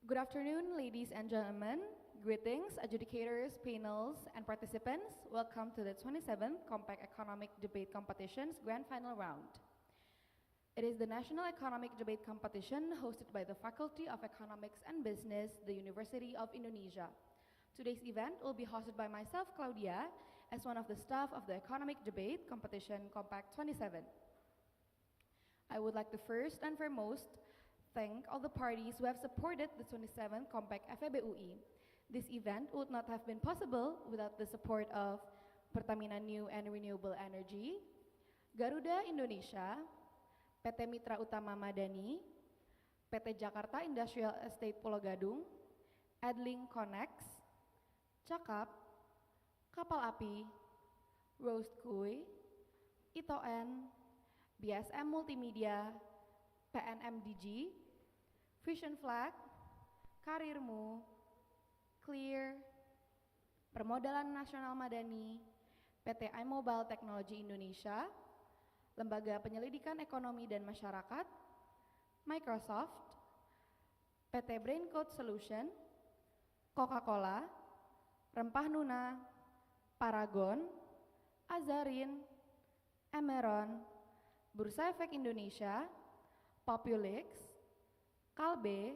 Good afternoon, ladies and gentlemen. Greetings, adjudicators, panels, and participants. Welcome to the 27th KOMPeK Economic Debate Competition's Grand Final Round. It is the National Economic Debate Competition hosted by the Faculty of Economics and Business, the University of Indonesia. Today's event will be hosted by myself, Claudia, as one of the staff of the Economic Debate Competition KOMPeK 27. I would like to first and foremost thank all the parties who have supported the 27th KOMPeK FEBUI. This event would not have been possible without the support of Pertamina New and Renewable Energy, Garuda Indonesia, PT Mitra Utama Madani, PT Jakarta Industrial Estate Pulau Gadung, Adling Connex, Cakap, Kapal Api, Roast Kui, Itoen, BSM Multimedia, PNMDG, Vision Flag, Karirmu, Clear, Permodalan Nasional Madani, PT iMobile Technology Indonesia, Lembaga Penyelidikan Ekonomi dan Masyarakat, Microsoft, PT Braincode Solution, Coca-Cola, Rempah Nuna, Paragon, Azarin, Emeron, Bursa Efek Indonesia, Populix, Kalbe,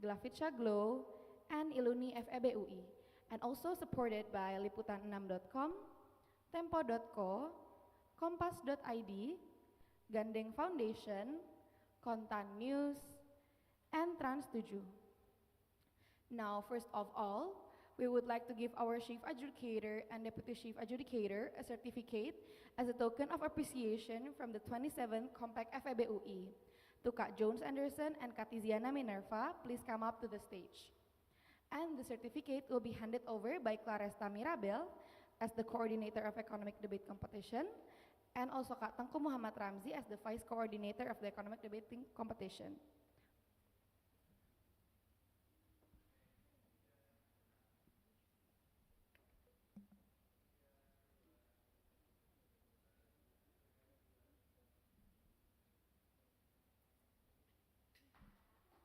Glavitsa Glow, and Iluni FEBUI, and also supported by Liputan6.com, Tempo.co, Kompas.id, Gandeng Foundation, Kontan News, and Trans7. Now, first of all, we would like to give our Chief Adjudicator and Deputy Chief Adjudicator a certificate as a token of appreciation from the 27th KOMPeK FEBUI. To Kak Jones Anderson and Kak Tiziana Minerva, please come up to the stage. And the certificate will be handed over by Claresta Mirabel as the Coordinator of Economic Debate Competition, and also Kak Tengku Muhammad Ramzi as the Vice Coordinator of the Economic Debating Competition.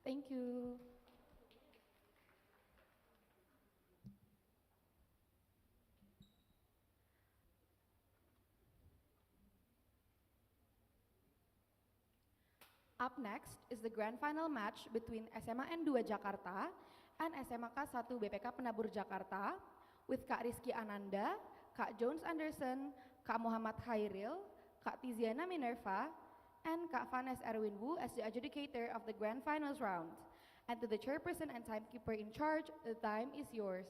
Thank you. Up next is the grand final match between SMA N2 Jakarta and SMA K1 BPK Penabur Jakarta with Kak Rizky Ananda, Kak Jones Anderson, Kak Muhammad Khairil, Kak Tiziana Minerva, and Kak Vanes Erwin Wu as the adjudicator of the grand finals round. And to the chairperson and timekeeper in charge, the time is yours.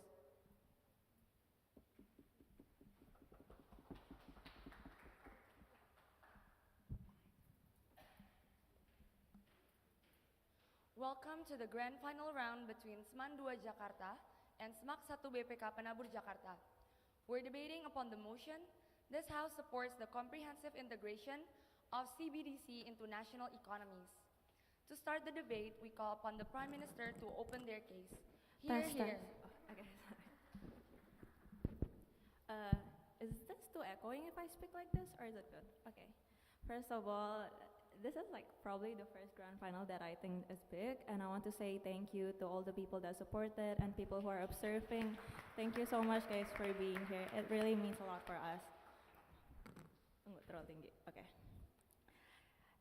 Welcome to the grand final round between SMAN 2 Jakarta and SMAK 1 BPK Penabur Jakarta. We're debating upon the motion, this House supports the comprehensive integration of CBDC into national economies. To start the debate, we call upon the Prime Minister to open their case. Here. Oh, okay, sorry. Is this too echoing if I speak like this, or is it good? Okay. First of all, this is like probably the first grand final that I think is big, and I want to say thank you to all the people that supported and people who are observing. Thank you so much, guys, for being here. It really means a lot for us. Terlalu tinggi. Okay.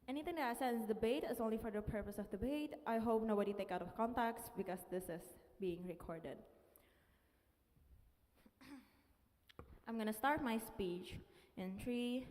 Anything that I said in the debate is only for the purpose of debate. I hope nobody take out of context because this is being recorded. I'm gonna start my speech in 3,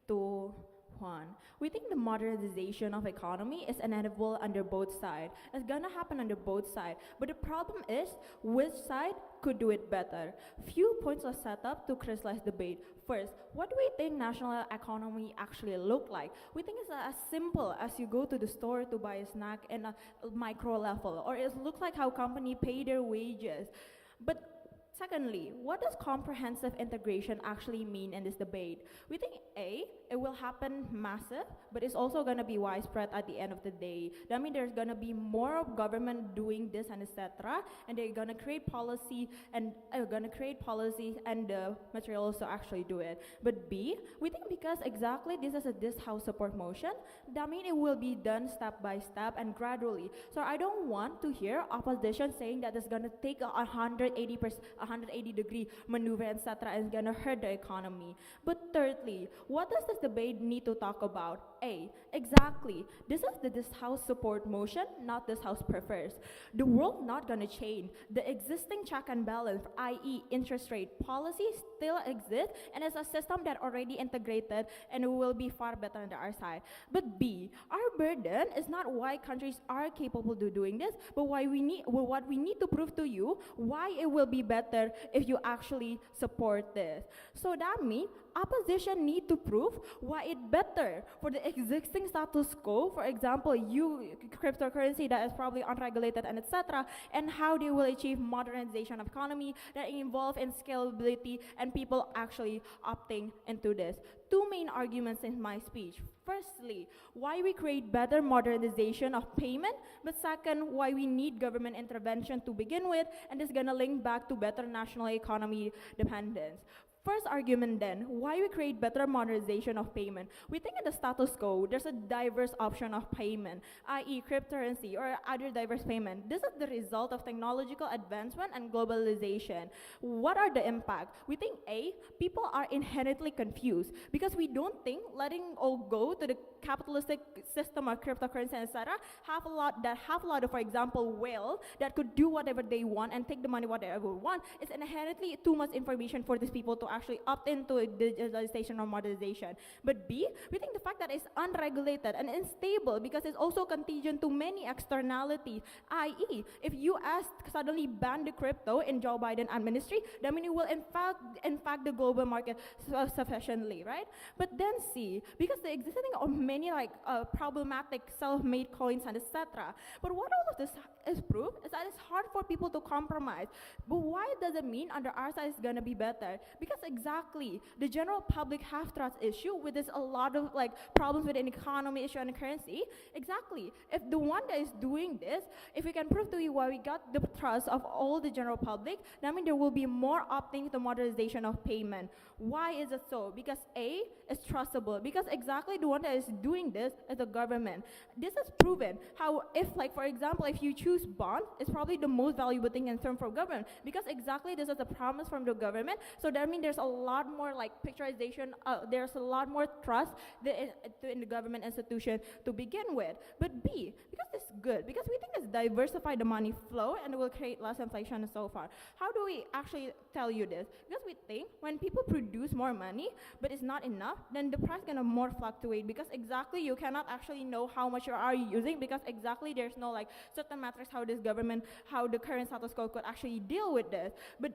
2, 1. We think the modernization of economy is inevitable under both sides. It's gonna happen under both sides. But the problem is, which side could do it better? Few points are set up to crystallize debate. First, what do we think national economy actually look like? We think it's as simple as you go to the store to buy a snack in a micro level, or it looks like how company pay their wages. But Secondly, what does comprehensive integration actually mean in this debate? We think A, it will happen massive, but it's also gonna be widespread at the end of the day. That means there's gonna be more of government doing this and etc. And they're gonna create policy and the materials to actually do it. But B, we think because exactly this is this house support motion, that means it will be done step by step and gradually. So I don't want to hear opposition saying that it's gonna take a 180-degree maneuver, etc., and it's gonna hurt the economy. But thirdly, what does this debate need to talk about? A, exactly, this is this house support motion, not this house prefers. The world not gonna change. The existing check and balance, i.e. interest rate policy, still exists, and it's a system that already integrated and it will be far better on our side. But B, our burden is not why countries are capable of doing this, but what we need to prove to you why it will be better if you actually support this. So that means opposition need to prove why it's better for the existing status quo, for example, cryptocurrency that is probably unregulated and etc., and how they will achieve modernization of economy that involve in scalability and people actually opting into this. Two main arguments in my speech. Firstly, why we create better modernization of payment, but second, why we need government intervention to begin with, and this is gonna link back to better national economy dependence. First argument then, why we create better modernization of payment. We think in the status quo, there's a diverse option of payment, i.e. cryptocurrency or other diverse payment. This is the result of technological advancement and globalization. What are the impact? We think A, people are inherently confused because we don't think letting all go to the capitalistic system of cryptocurrency, etc., have a lot of, for example, whale that could do whatever they want and take the money whatever they want. It's inherently too much information for these people to actually opt into digitalization or modernization. But B, we think the fact that it's unregulated and unstable because it's also contingent to many externalities, i.e. if US suddenly ban the crypto in Joe Biden administration, that means it will impact the global market sufficiently, right? But then C, because the existing of many problematic self-made coins and etc. But what all of this is proof is that it's hard for people to compromise. But why does it mean under our side it's gonna be better? Because exactly, the general public have trust issue with this a lot of problems with an economy issue and currency. Exactly, if the one that is doing this, if we can prove to you why we got the trust of all the general public, that means there will be more opting to modernization of payment. Why is it so? Because A, is trustable. Because exactly the one that is doing this is the government. This is proven how if for example, if you choose bond, it's probably the most valuable thing in terms for government. Because exactly this is a promise from the government. So that means there's a lot more picturization, there's a lot more trust in the government institution to begin with. But B, because it's good, because we think it's diversify the money flow and it will create less inflation and so far. How do we actually tell you this? Because we think when people produce more money, but it's not enough, then the price gonna more fluctuate because exactly you cannot actually know how much you are using because exactly there's no certain metrics how the current status quo could actually deal with this. But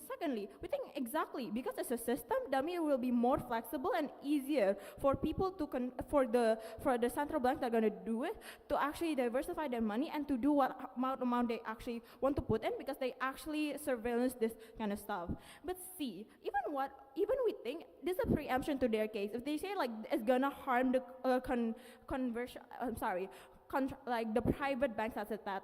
secondly, we think exactly because it's a system, that means it will be more flexible and easier for people to for the central bank that are gonna do it to actually diversify their money and to do what amount they actually want to put in because they actually surveillance this kind of stuff. But see, even we think this is a preemption to their case. If they say it's gonna harm the the private banks, etc.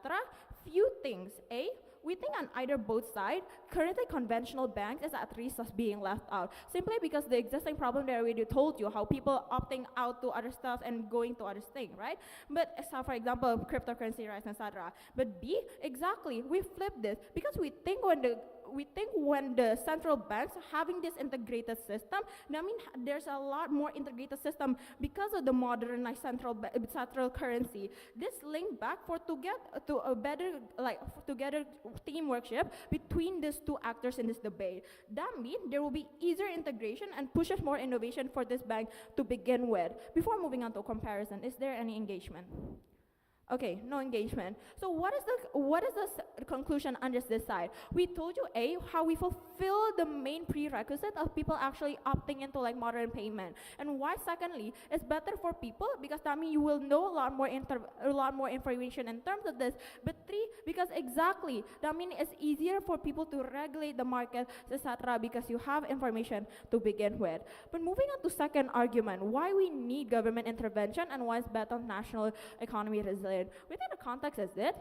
Few things. A, we think on either both sides, currently conventional banks is at risk of being left out, simply because the existing problem that I already told you, how people opting out to other stuff and going to other things, right? But so for example, cryptocurrency rise, etc. But B, exactly, we flip this because we think when the central banks having this integrated system, that means there's a lot more integrated system because of the modernized central currency. This link back to get to a better together teamworkship between these two actors in this debate. That means there will be easier integration and pushes more innovation for this bank to begin with. Before moving on to comparison, is there any engagement? Okay, no engagement. So what is the conclusion under this side? We told you how we fulfill the main prerequisite of people actually opting into like modern payment, and why secondly it's better for people because that means you will know a lot more information in terms of this. But three, because exactly that means it's easier for people to regulate the market, etc. Because you have information to begin with. But moving on to second argument, why we need government intervention and why it's better on national economy resilience. Within the context is it,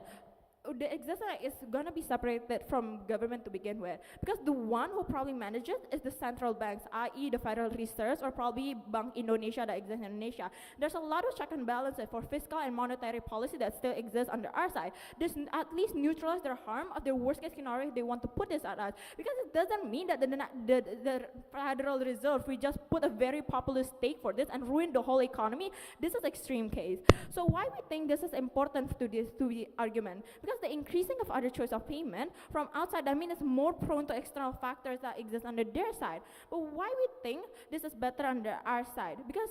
the existence is going to be separated from government to begin with, because the one who probably manages is the central banks, i.e. the Federal Reserve or probably Bank Indonesia that exists in Indonesia. There's a lot of check and balances for fiscal and monetary policy that still exists under our side. This at least neutralize their harm of the worst case scenario if they want to put this at us, because it doesn't mean that the Federal Reserve, we just put a very populist stake for this and ruin the whole economy. This is extreme case. So why we think this is important to the argument? Because the increasing of other choice of payment from outside, I mean, it's more prone to external factors that exist under their side. But why we think this is better under our side? Because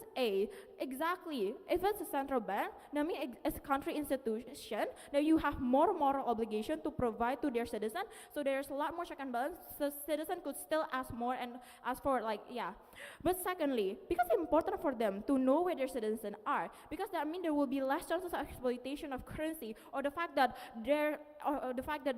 exactly, if it's a central bank, I mean, as a country institution, then you have more moral obligation to provide to their citizen. So there's a lot more check and balance. The citizen could still ask more and ask for But secondly, because it's important for them to know where their citizens are, because that means there will be less chances of exploitation of currency or the fact that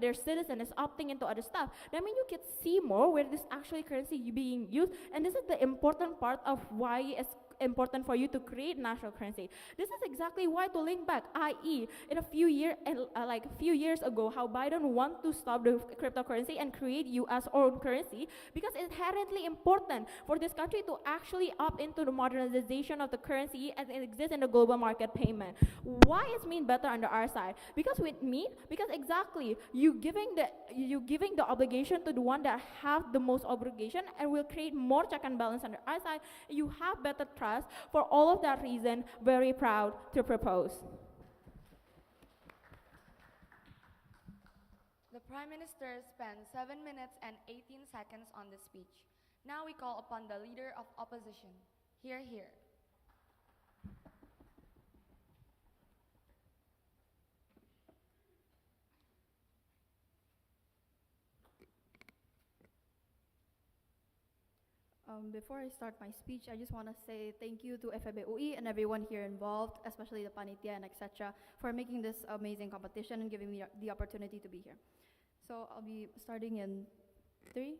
their citizen is opting into other stuff. That means you can see more where this actually currency being used, and this is the important part of why it's important for you to create national currency. This is exactly why, to link back, i.e. in a few years ago, how Biden want to stop the cryptocurrency and create U.S. own currency, because it's inherently important for this country to actually opt into the modernization of the currency as it exists in the global market payment. Why is mean better under our side? Because exactly you giving the obligation to the one that have the most obligation and will create more check and balance under our side. You have better trust. For all of that reason, very proud to propose. The Prime Minister spent 7 minutes and 18 seconds on the speech. Now we call upon the Leader of Opposition. Hear, hear. Before I start my speech, I just want to say thank you to FEBUI and everyone here involved, especially the panitia and etc., for making this amazing competition and giving me the opportunity to be here. So I'll be starting in 3,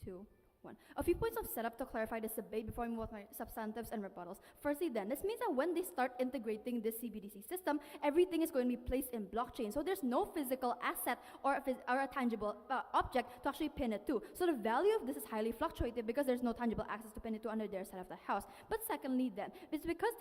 2, 1. A few points of setup to clarify this debate before I move with my substantives and rebuttals. Firstly then, this means that when they start integrating this CBDC system, everything is going to be placed in blockchain. So there's no physical asset or a tangible object to actually pin it to. So the value of this is highly fluctuated because there's no tangible access to pin it to under their side of the house. But secondly then, it's because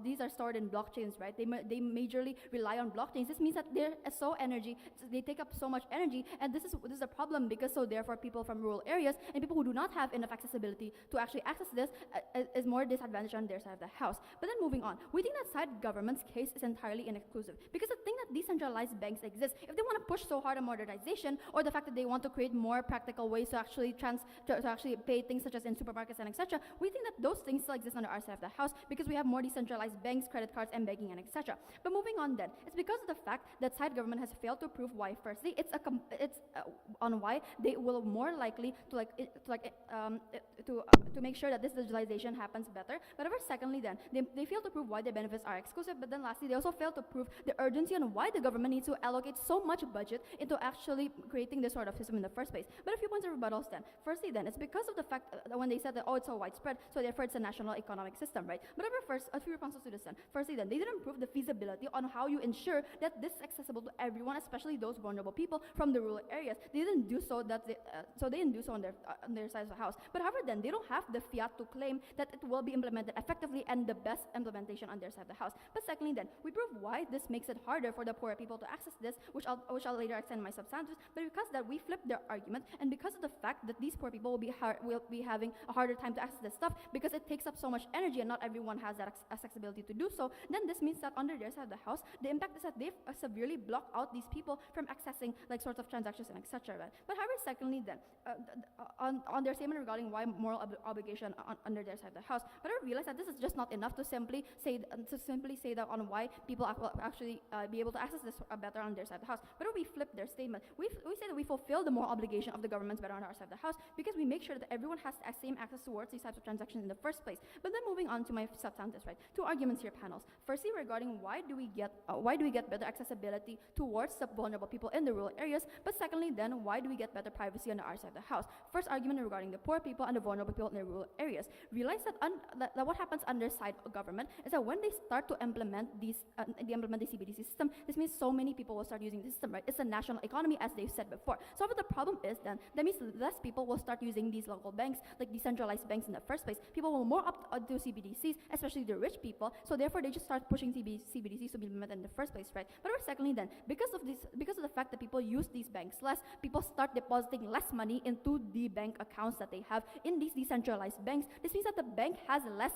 these are stored in blockchains, right? They majorly rely on blockchains. This means that they take up so much energy, and this is a problem, because so therefore people from rural areas and people who do not have enough accessibility to actually access this is more disadvantaged on their side of the house. But then moving on, we think that side government's case is entirely inexclusive, because the thing that decentralized banks exist, if they want to push so hard on modernization, or the fact that they want to create more practical ways to actually pay things such as in supermarkets and etc., we think that those things still exist under our side of the house because we have more decentralized banks, credit cards, and banking and etc. But moving on then, it's because of the fact that side government has failed to prove why. Firstly, on why they will more likely to make sure that this digitalization happens better. But secondly then, they fail to prove why their benefits are exclusive, but then lastly, they also fail to prove the urgency on why the government needs to allocate so much budget into actually creating this sort of system in the first place. But a few points of rebuttals then. Firstly then, it's because of the fact that when they said that, it's so widespread, so therefore it's a national economic system, right? But a few responses to this then. Firstly then, they didn't prove the feasibility on how you ensure that this is accessible to everyone, especially those vulnerable people from the rural areas. They didn't do so on their side of the house. But however then, they don't have the fiat to claim that it will be implemented effectively and the best implementation on their side of the house. But secondly then, we prove why this makes it harder for the poor people to access this, which I'll later extend my substantives, but because that we flip their argument, and because of the fact that these poor people will be having a harder time to access this stuff because it takes up so much energy and not everyone has that accessibility to do so, then this means that under their side of the house, the impact is that they've severely blocked out these people from accessing sorts of transactions and etc. But however, secondly then, on on their statement regarding why moral obligation under their side of the house. But I realized that this is just not enough to simply say that on why people will actually be able to access this better on their side of the house. But if we flip their statement, we say that we fulfill the moral obligation of the governments better on our side of the house because we make sure that everyone has the same access towards these types of transactions in the first place. But then moving on to my substantive, right? Two arguments here, panels. Firstly, regarding why do we get better accessibility towards the vulnerable people in the rural areas? But secondly, then why do we get better privacy on our side of the house? First argument regarding the poor people and the vulnerable people in the rural areas. Realize that what happens under side of government is that when they start to implement the CBDC system, this means so many people will start using the system, right? It's a national economy, as they've said before. So what the problem is then, that means less people will start using these local banks, like decentralized banks in the first place. People will more opt to CBDCs, especially the rich people, so therefore they just start pushing CBDCs to be implemented in the first place, right? But secondly then, because of the fact that people use these banks less, people start depositing less money into the bank accounts that they have in these decentralized banks. This means that the bank has less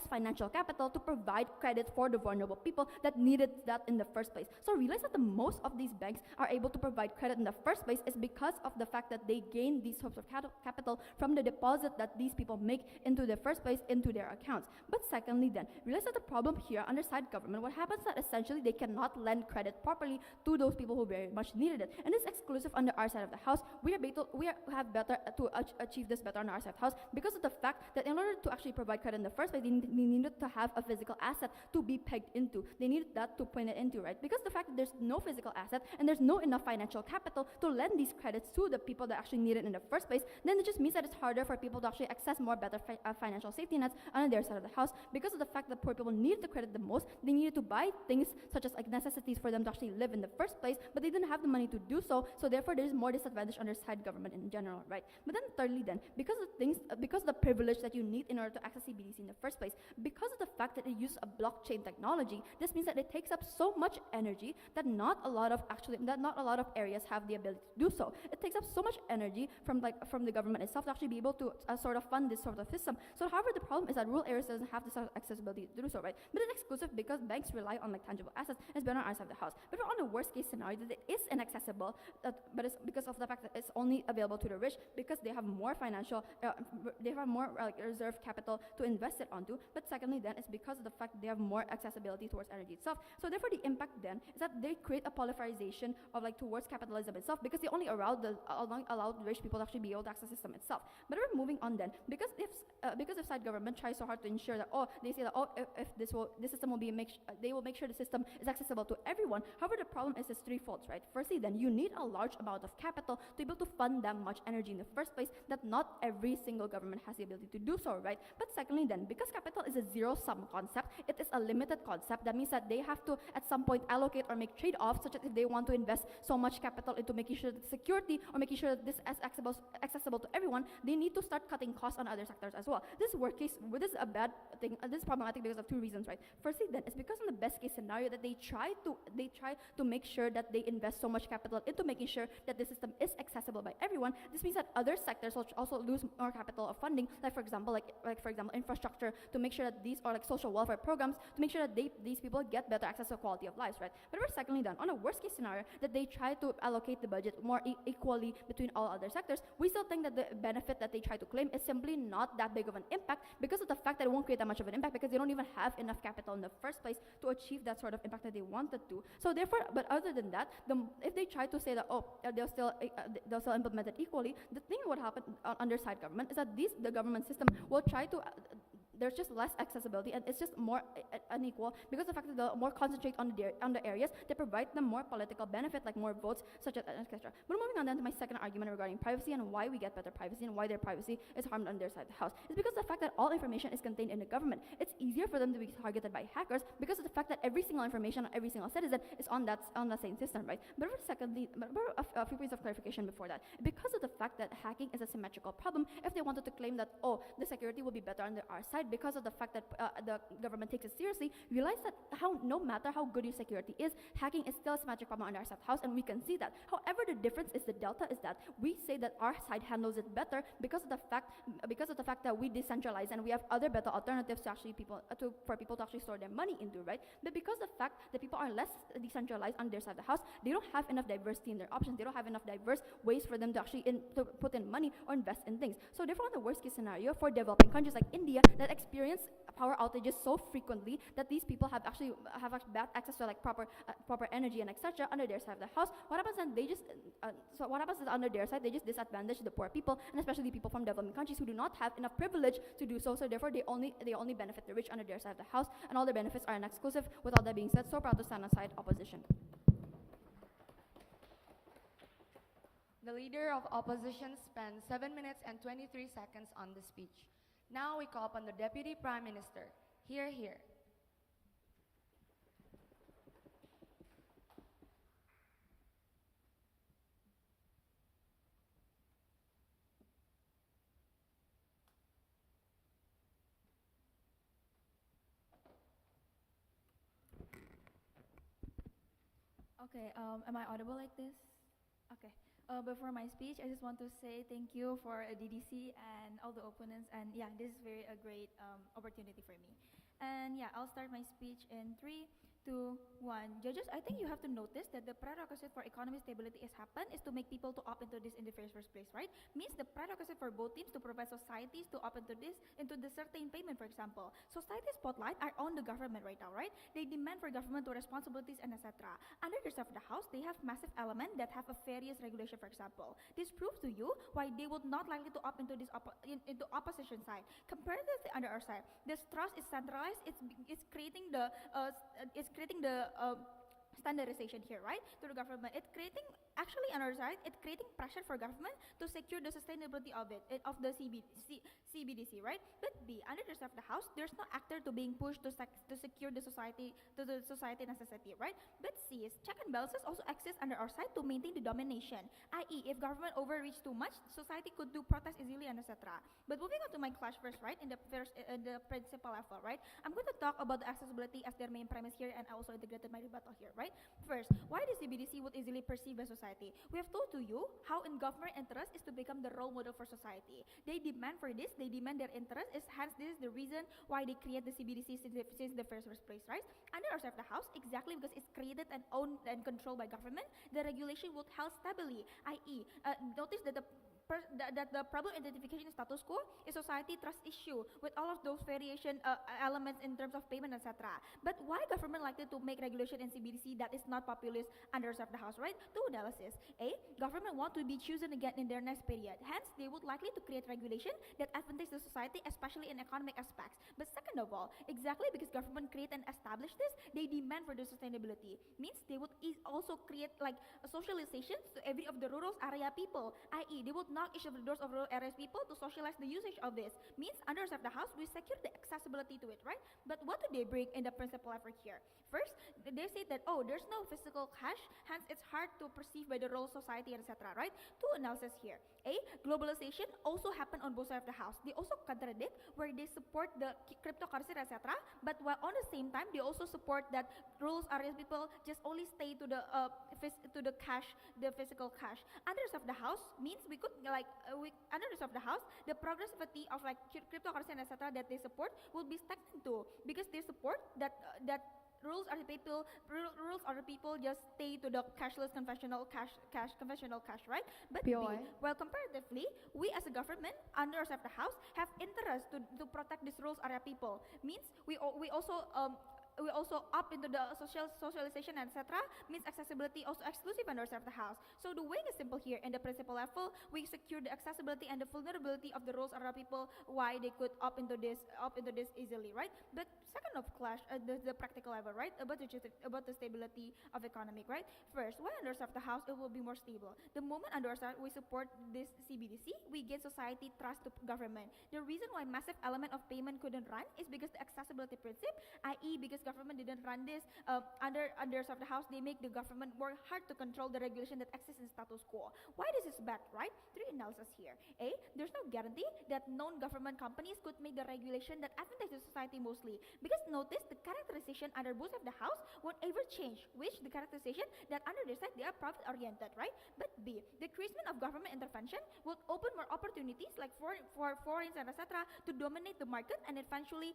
financial capital to provide credit for the vulnerable people that needed that in the first place. So realize that the most of these banks are able to provide credit in the first place is because of the fact that they gain these sorts of capital from the deposit that these people make into the first place into their accounts. But secondly then, realize that the problem here under side government, what happens that essentially they cannot lend credit properly to those people who very much needed it. And this is exclusive under our side of the house. We have better to achieve this better on our side of the house because of the fact that in order to actually provide credit in the first place, they needed to have a physical asset to be pegged into. They needed that to point it into, right? Because the fact that there's no physical asset and there's no enough financial capital to lend these credits to the people that actually need it in the first place, then it just means that it's harder for people to actually access more better financial safety nets on their side of the house because of the fact that poor people needed the credit the most. They needed to buy things such as like necessities for them to actually live in the first place, but they didn't have the money to do so, so therefore there's more disadvantage under side government in general, right? But then thirdly then, because of the privilege that you need in order to access CBDC in the first place, because of the fact that it uses a blockchain technology, this means that it takes up so much energy that not a lot of areas have the ability to do so. It takes up so much energy from the government itself to actually be able to sort of fund this sort of system. So however, the problem is that rural areas doesn't have this sort of accessibility to do so, right? But it's exclusive because banks rely on like tangible assets and it's better on our side of the house. But on the worst case scenario that it is inaccessible, but it's because of the fact that it's only available to the rich because they have more reserve capital to invest it onto. But secondly then, it's because of the fact that they have more accessibility towards energy itself. So therefore the impact then is that they create a polarization of like towards capitalism itself because they only allow the rich people to actually be able to access the system itself. But we're moving on then, because if side government tries so hard to ensure that they say that if this system will be they will make sure the system is accessible to everyone. However, the problem is threefold, right? Firstly then, you need a large amount of capital to be able to fund that much energy in the first place that not every single government has the ability to do so, right? But secondly then, because capital is a zero-sum concept, it is a limited concept. That means that they have to at some point allocate or make trade-offs, such as if they want to invest so much capital into making sure that security or making sure that this is accessible to everyone, they need to start cutting costs on other sectors as well. This is a bad thing. This is problematic because of two reasons, right? Firstly then, it's because in the best case scenario that they try to make sure that they invest so much capital into making sure that the system is accessible by everyone. This means that other sectors will also lose more capital of funding, like for example infrastructure, to make sure that these are like social welfare programs to make sure that these people get better access to quality of life, right? But we're secondly done on a worst case scenario that they try to allocate the budget more equally between all other sectors. We still think that the benefit that they try to claim is simply not that big of an impact because of the fact that it won't create that much of an impact because they don't even have enough capital in the first place to achieve that sort of impact that they wanted to. So therefore, but other than that, if they try to say that they'll still implement it equally, the thing what happened under side government is that the government system will try to there's just less accessibility and it's just more unequal because the fact that they'll more concentrate on the areas that provide them more political benefit, like more votes, such as etc. But moving on then to my second argument regarding privacy and why we get better privacy and why their privacy is harmed on their side of the house is because the fact that all information is contained in the government. It's easier for them to be targeted by hackers because of the fact that every single information on every single citizen is on the same system, right? But secondly, a few points of clarification before that. Because of the fact that hacking is a symmetrical problem, if they wanted to claim that the security will be better on our side side, because of the fact that the government takes it seriously, realize that no matter how good your security is, hacking is still a magic problem under our South House, and we can see that. However, the difference is, the delta is that we say that our side handles it better because of the fact that we decentralize and we have other better alternatives to actually for people to actually store their money into, right? But because the fact that people are less decentralized on their side of the house, they don't have enough diversity in their options. They don't have enough diverse ways for them to actually to put in money or invest in things. So therefore, in the worst case scenario for developing countries like India that experience power outages so frequently that these people have actually bad access to like proper energy and etc. under their side of the house, what happens then? What happens is, under their side, they just disadvantage the poor people, and especially people from developing countries who do not have enough privilege to do so. So therefore, they only benefit the rich under their side of the house, and all the benefits are exclusive. With all that being said, so proud to stand aside opposition. The Leader of Opposition spent 7 minutes and 23 seconds on the speech. Now we call upon the Deputy Prime Minister. Hear, hear. Okay, am I audible like this? Okay. Before my speech, I just want to say thank you for DDC and all the opponents, and yeah, this is a great opportunity for me. And yeah, I'll start my speech in 3, 2, 1. Judges, I think you have to notice that the prerequisite for economic stability is to make people to opt into this in the first place, right? Means the prerequisite for both teams to provide societies to opt into the certain payment, for example. Society spotlight are on the government right now, right? They demand for government to responsibilities and etc. Under the of the house, they have massive element that have a various regulation, for example. This proves to you why they would not likely to opt into this into opposition side. Comparatively under our side, this trust is centralized. It's creating the standardization here, right, to the government. It's creating, actually on our side, it's creating pressure for government to secure the sustainability of the CBDC, right? But B, under the of the house, there's no actor to being pushed to secure the society necessity, right? But C is check and balances also exist under our side to maintain the domination, i.e. if government overreach too much, society could do protest easily and etc. But moving on to my clash first, right, in the principal level, right, I'm going to talk about the accessibility as their main premise here, and I also integrated my rebuttal here, right? First, why the CBDC would easily perceive by society? We have told to you how in government interest is to become the role model for society. They demand for this, they demand their interest, hence this is the reason why they create the CBDC since the first place, right? Under our side of the house, exactly because it's created and owned and controlled by government, the regulation would held stably, i.e. Notice that the problem identification status quo is society trust issue with all of those variation elements in terms of payment, etc. But why government likely to make regulation in CBDC that is not populist under of the house, right? Two analysis. A, government want to be chosen again in their next period. Hence, they would likely to create regulation that advantage the society, especially in economic aspects. But second of all, exactly because government create and establish this, they demand for the sustainability. Means they would also create like a socialization to every of the rural area people, i.e. they would knock each of the doors of rural areas people to socialize the usage of this. Means under of the house, we secure the accessibility to it, right? But what do they bring in the principal effort here? First, they say that, oh, there's no physical cash, hence it's hard to perceive by the rural society, etc., right? Two analysis here. A, globalization also happen on both sides of the house. They also contradict where they support the cryptocurrency, etc., but while on the same time, they also support that rural areas people just only stay to the cash, the physical cash. Under of the house means we could under of the house, the progressivity of like cryptocurrency and etc. that they support will be stagnant too, because they support that rules are the people just stay to the cashless conventional cash, right? But B, POI. well, comparatively, we as a government under of the house have interest to protect these rules area people. Means we also up into the socialization, etc. Means accessibility also exclusive under of the house. So the way is simple here. In the principal level, we secure the accessibility and the vulnerability of the rules area people, why they could up into this easily, right? But second of clash, the practical level, right? About the stability of economic, right? First, why under of the house it will be more stable. The moment under we support this CBDC, we gain society trust to government. The reason why massive element of payment couldn't run is because the accessibility principle, i.e. because government didn't run this under of the House, they make the government work hard to control the regulation that exists in status quo. Why this is bad, right? Three analysis here. A, there's no guarantee that non-government companies could make the regulation that advantages society mostly. Because notice the characterization under both of the House won't ever change, which the characterization that under their side they are profit-oriented, right? But B, the increasement of government intervention will open more opportunities like for foreigners and etc. to dominate the market, and eventually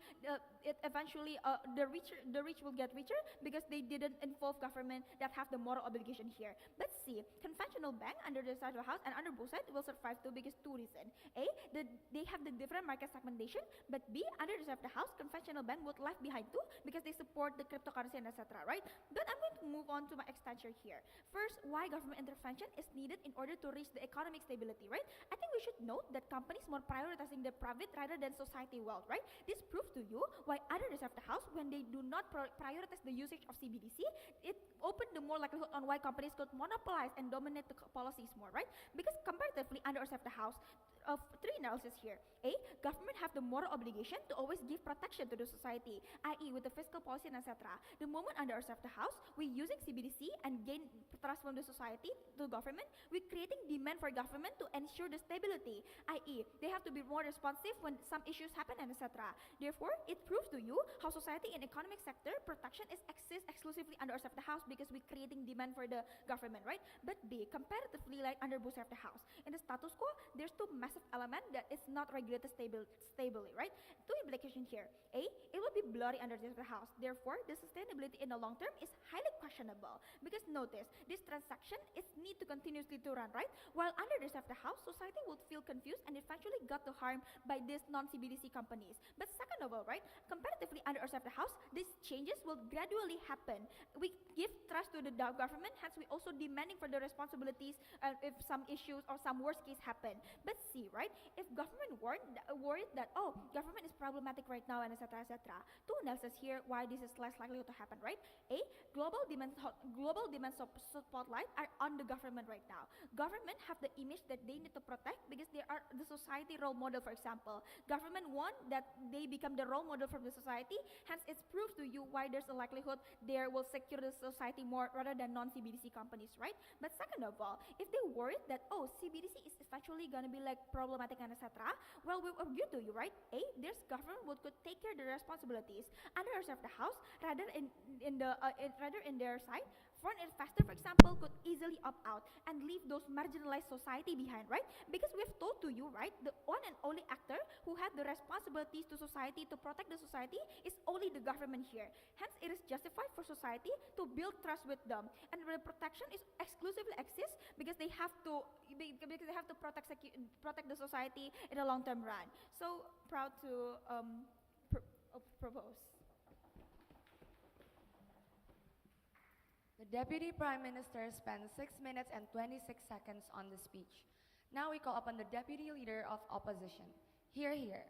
the rich will get richer because they didn't involve government that have the moral obligation here. But C, conventional bank under the side of the House and under both sides will survive too because two reasons. A, they have the different market segmentation, but B, under the side of the House, conventional bank would lag behind too because they support the cryptocurrency and etc. Right? But I'm going to move on to my extension here. First, why government intervention is needed in order to reach the economic stability, right? I think we should note that companies more prioritizing their profit rather than society wealth, right? This proves to you why other reserve the House, when they do not prioritize the usage of CBDC, it opened the more likelihood on why companies could monopolize and dominate the policies more, right? Because comparatively, under reserve the House, of three analysis here. A, government have the moral obligation to always give protection to the society, i.e. with the fiscal policy and etc. The moment under ourselves the House, we using CBDC and gain trust from the society to government, we creating demand for government to ensure the stability, i.e. they have to be more responsive when some issues happen and etc. Therefore, it proves to you how society and economic sector protection is exists exclusively under ourselves the House because we creating demand for the government, right? But B, comparatively like under both of the House, in the status quo, there's two massive element that is not regulated stably, right? Two implications here. A, it will be blurry under the House. Therefore, the sustainability in the long term is highly questionable. Because notice, this transaction is need to continuously to run, right? While under the House, society would feel confused and eventually got to harm by these non-CBDC companies. But second of all, right, comparatively under the House, these changes will gradually happen. We give trust to the government, hence we also demanding for the responsibilities if some issues or some worst case happen. But see, right, if government worried that, oh, government is problematic right now and etc. Two analysis here why this is less likely to happen, right? A, global demand spotlight are on the government right now. Government have the image that they need to protect because they are the society role model, for example. Government want that they become the role model from the society, hence it's proof to you why there's a likelihood there will secure the society more rather than non-CBDC companies, right? But second of all, if they worried that, oh, CBDC is eventually gonna be like problematic and etc., well, we argue to you, right? A, there's government could take care of the responsibilities under the House rather in their side. Foreign investor, for example, could easily opt out and leave those marginalized society behind, right? Because we've told to you, right, the one and only actor who had the responsibilities to society to protect the society is only the government here. Hence, it is justified for society to build trust with them, and the protection is exclusively exists because they have to protect the society in the long-term run. So proud to propose. The Deputy Prime Minister spent 6 minutes and 26 seconds on the speech. Now we call upon the Deputy Leader of Opposition. Hear, hear.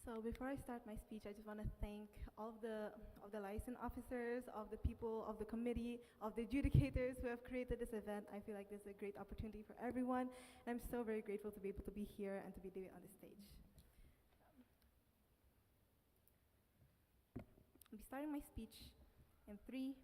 So before I start my speech, I just want to thank all of the license officers, of the people of the committee, of the adjudicators who have created this event. I feel like this is a great opportunity for everyone, and I'm so very grateful to be able to be here and to be doing it on the stage. I'll be starting my speech in 3,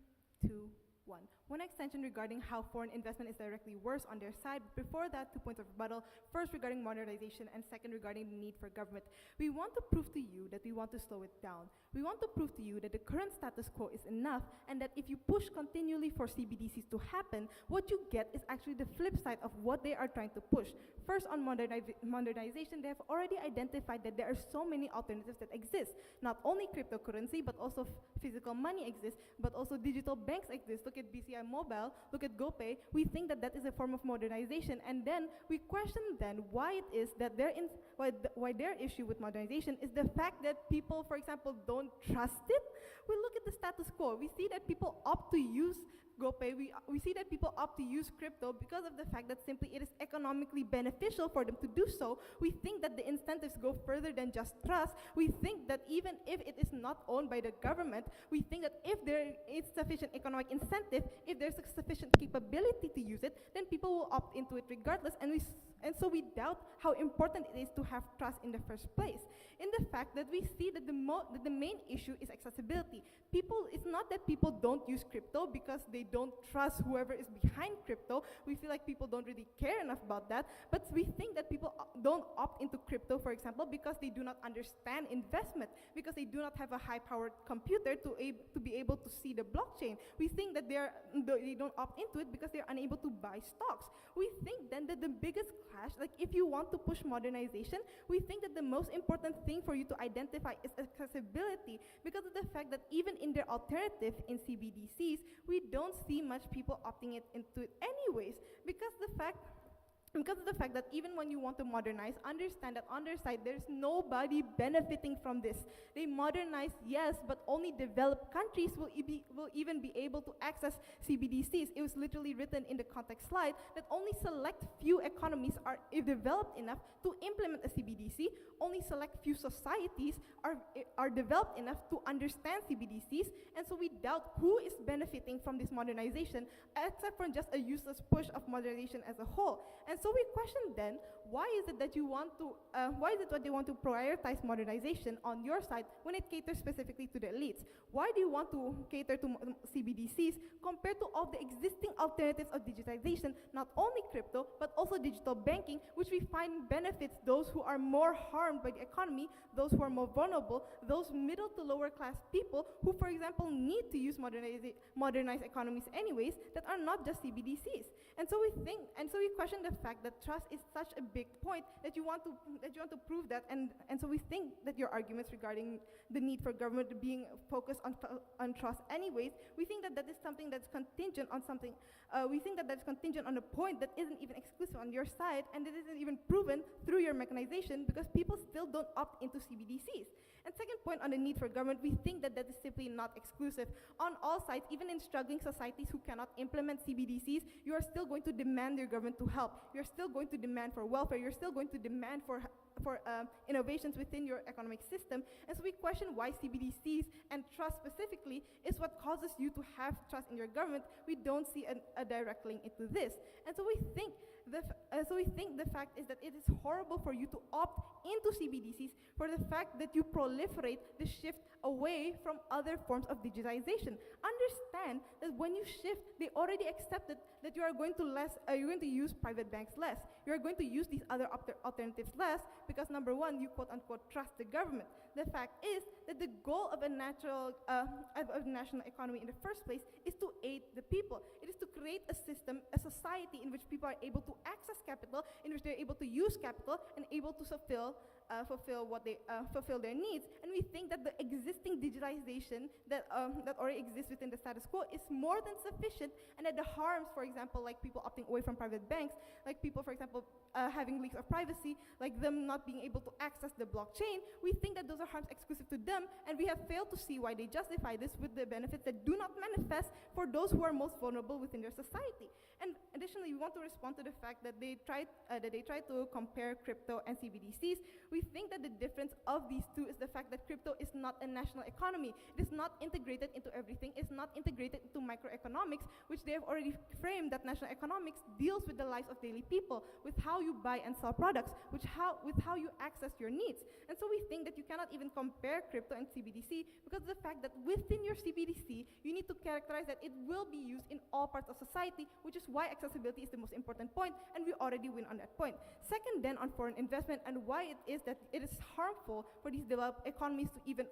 2, 1. One extension regarding how foreign investment is directly worse on their side. But before that, 2 points of rebuttal. First, regarding modernization, and second, regarding the need for government. We want to prove to you that we want to slow it down. We want to prove to you that the current status quo is enough, and that if you push continually for CBDCs to happen, what you get is actually the flip side of what they are trying to push. First, on modernization, they have already identified that there are so many alternatives that exist. Not only cryptocurrency, but also physical money exists, but also digital banks exist. Look at BCI Mobile, look at GoPay. We think that that is a form of modernization, and then we question then why it is that why their issue with modernization is the fact that people, for example, don't trust it. We look at the status quo. We see that people opt to use GoPay, we see that people opt to use crypto because of the fact that simply it is economically beneficial for them to do so. We think that the incentives go further than just trust. We think that even if it is not owned by the government, we think that if there is sufficient economic incentive, if there's a sufficient capability to use it, then people will opt into it regardless, and so we doubt how important it is to have trust in the first place. In the fact that we see that the main issue is accessibility. It's not that people don't use crypto because they don't trust whoever is behind crypto. We feel like people don't really care enough about that, but we think that people don't opt into crypto, for example, because they do not understand investment, because they do not have a high-powered computer to be able to see the blockchain. We think that they don't opt into it because they're unable to buy stocks. We think then that the biggest clash, like if you want to push modernization, we think that the most important thing for you to identify is accessibility, because of the fact that even in their alternative in CBDCs, we don't see much people opting into it anyways, because of the fact that even when you want to modernize, understand that on their side, there's nobody benefiting from this. They modernize, yes, but only developed countries will even be able to access CBDCs. It was literally written in the context slide that only select few economies are developed enough to implement a CBDC. Only select few societies are developed enough to understand CBDCs, and so we doubt who is benefiting from this modernization, except for just a useless push of modernization as a whole. And so we question then, why is it that they want to prioritize modernization on your side when it caters specifically to the elites? Why do you want to cater to CBDCs compared to all the existing alternatives of digitization, not only crypto, but also digital banking, which we find benefits those who are more harmed by the economy, those who are more vulnerable, those middle to lower class people who, for example, need to use modernized economies anyways, that are not just CBDCs. And so we question the fact that trust is such a big point that you want to prove that, and so we think that your arguments regarding the need for government being focused on trust anyways, we think that is something that's contingent on something. We think that that's contingent on a point that isn't even exclusive on your side, and it isn't even proven through your mechanization, because people still don't opt into CBDCs. And second point on the need for government, we think that is simply not exclusive. On all sides, even in struggling societies who cannot implement CBDCs, you are still going to demand your government to help. You're still going to demand for welfare. You're still going to demand for innovations within your economic system. And so we question why CBDCs and trust specifically is what causes you to have trust in your government. We don't see a direct link into this. And so we think the fact is that it is horrible for you to opt into CBDCs for the fact that you proliferate the shift away from other forms of digitization. Understand that when you shift, they already accepted that you are going to use private banks less. You are going to use these other alternatives less because, number one, you quote unquote trust the government. The fact is that the goal of a national economy in the first place is to aid the people. It is to create a system, a society in which people are able to access capital, in which they're able to use capital and able to fulfill their needs. And we think that the existing digitalization that already exists within the status quo is more than sufficient, and that the harms, for example, like people opting away from private banks, like people, for example, having leaks of privacy, like them not being able to access the blockchain, we think that those are harms exclusive to them, and we have failed to see why they justify this with the benefits that do not manifest for those who are most vulnerable within their society. And additionally, we want to respond to the fact that they tried to compare crypto and CBDCs. We think that the difference of these two is the fact that crypto is not a national economy. It is not integrated into everything. It's not integrated into microeconomics, which they have already framed that national economics deals with the lives of daily people, with how you buy and sell products, with how you access your needs. And so we think that you cannot even compare crypto and CBDC because of the fact that within your CBDC, you need to characterize that it will be used in all parts of society, which is why accessibility is the most important point, and we already win on that point. Second, then, on foreign investment and why it is that it is harmful for these developed economies to even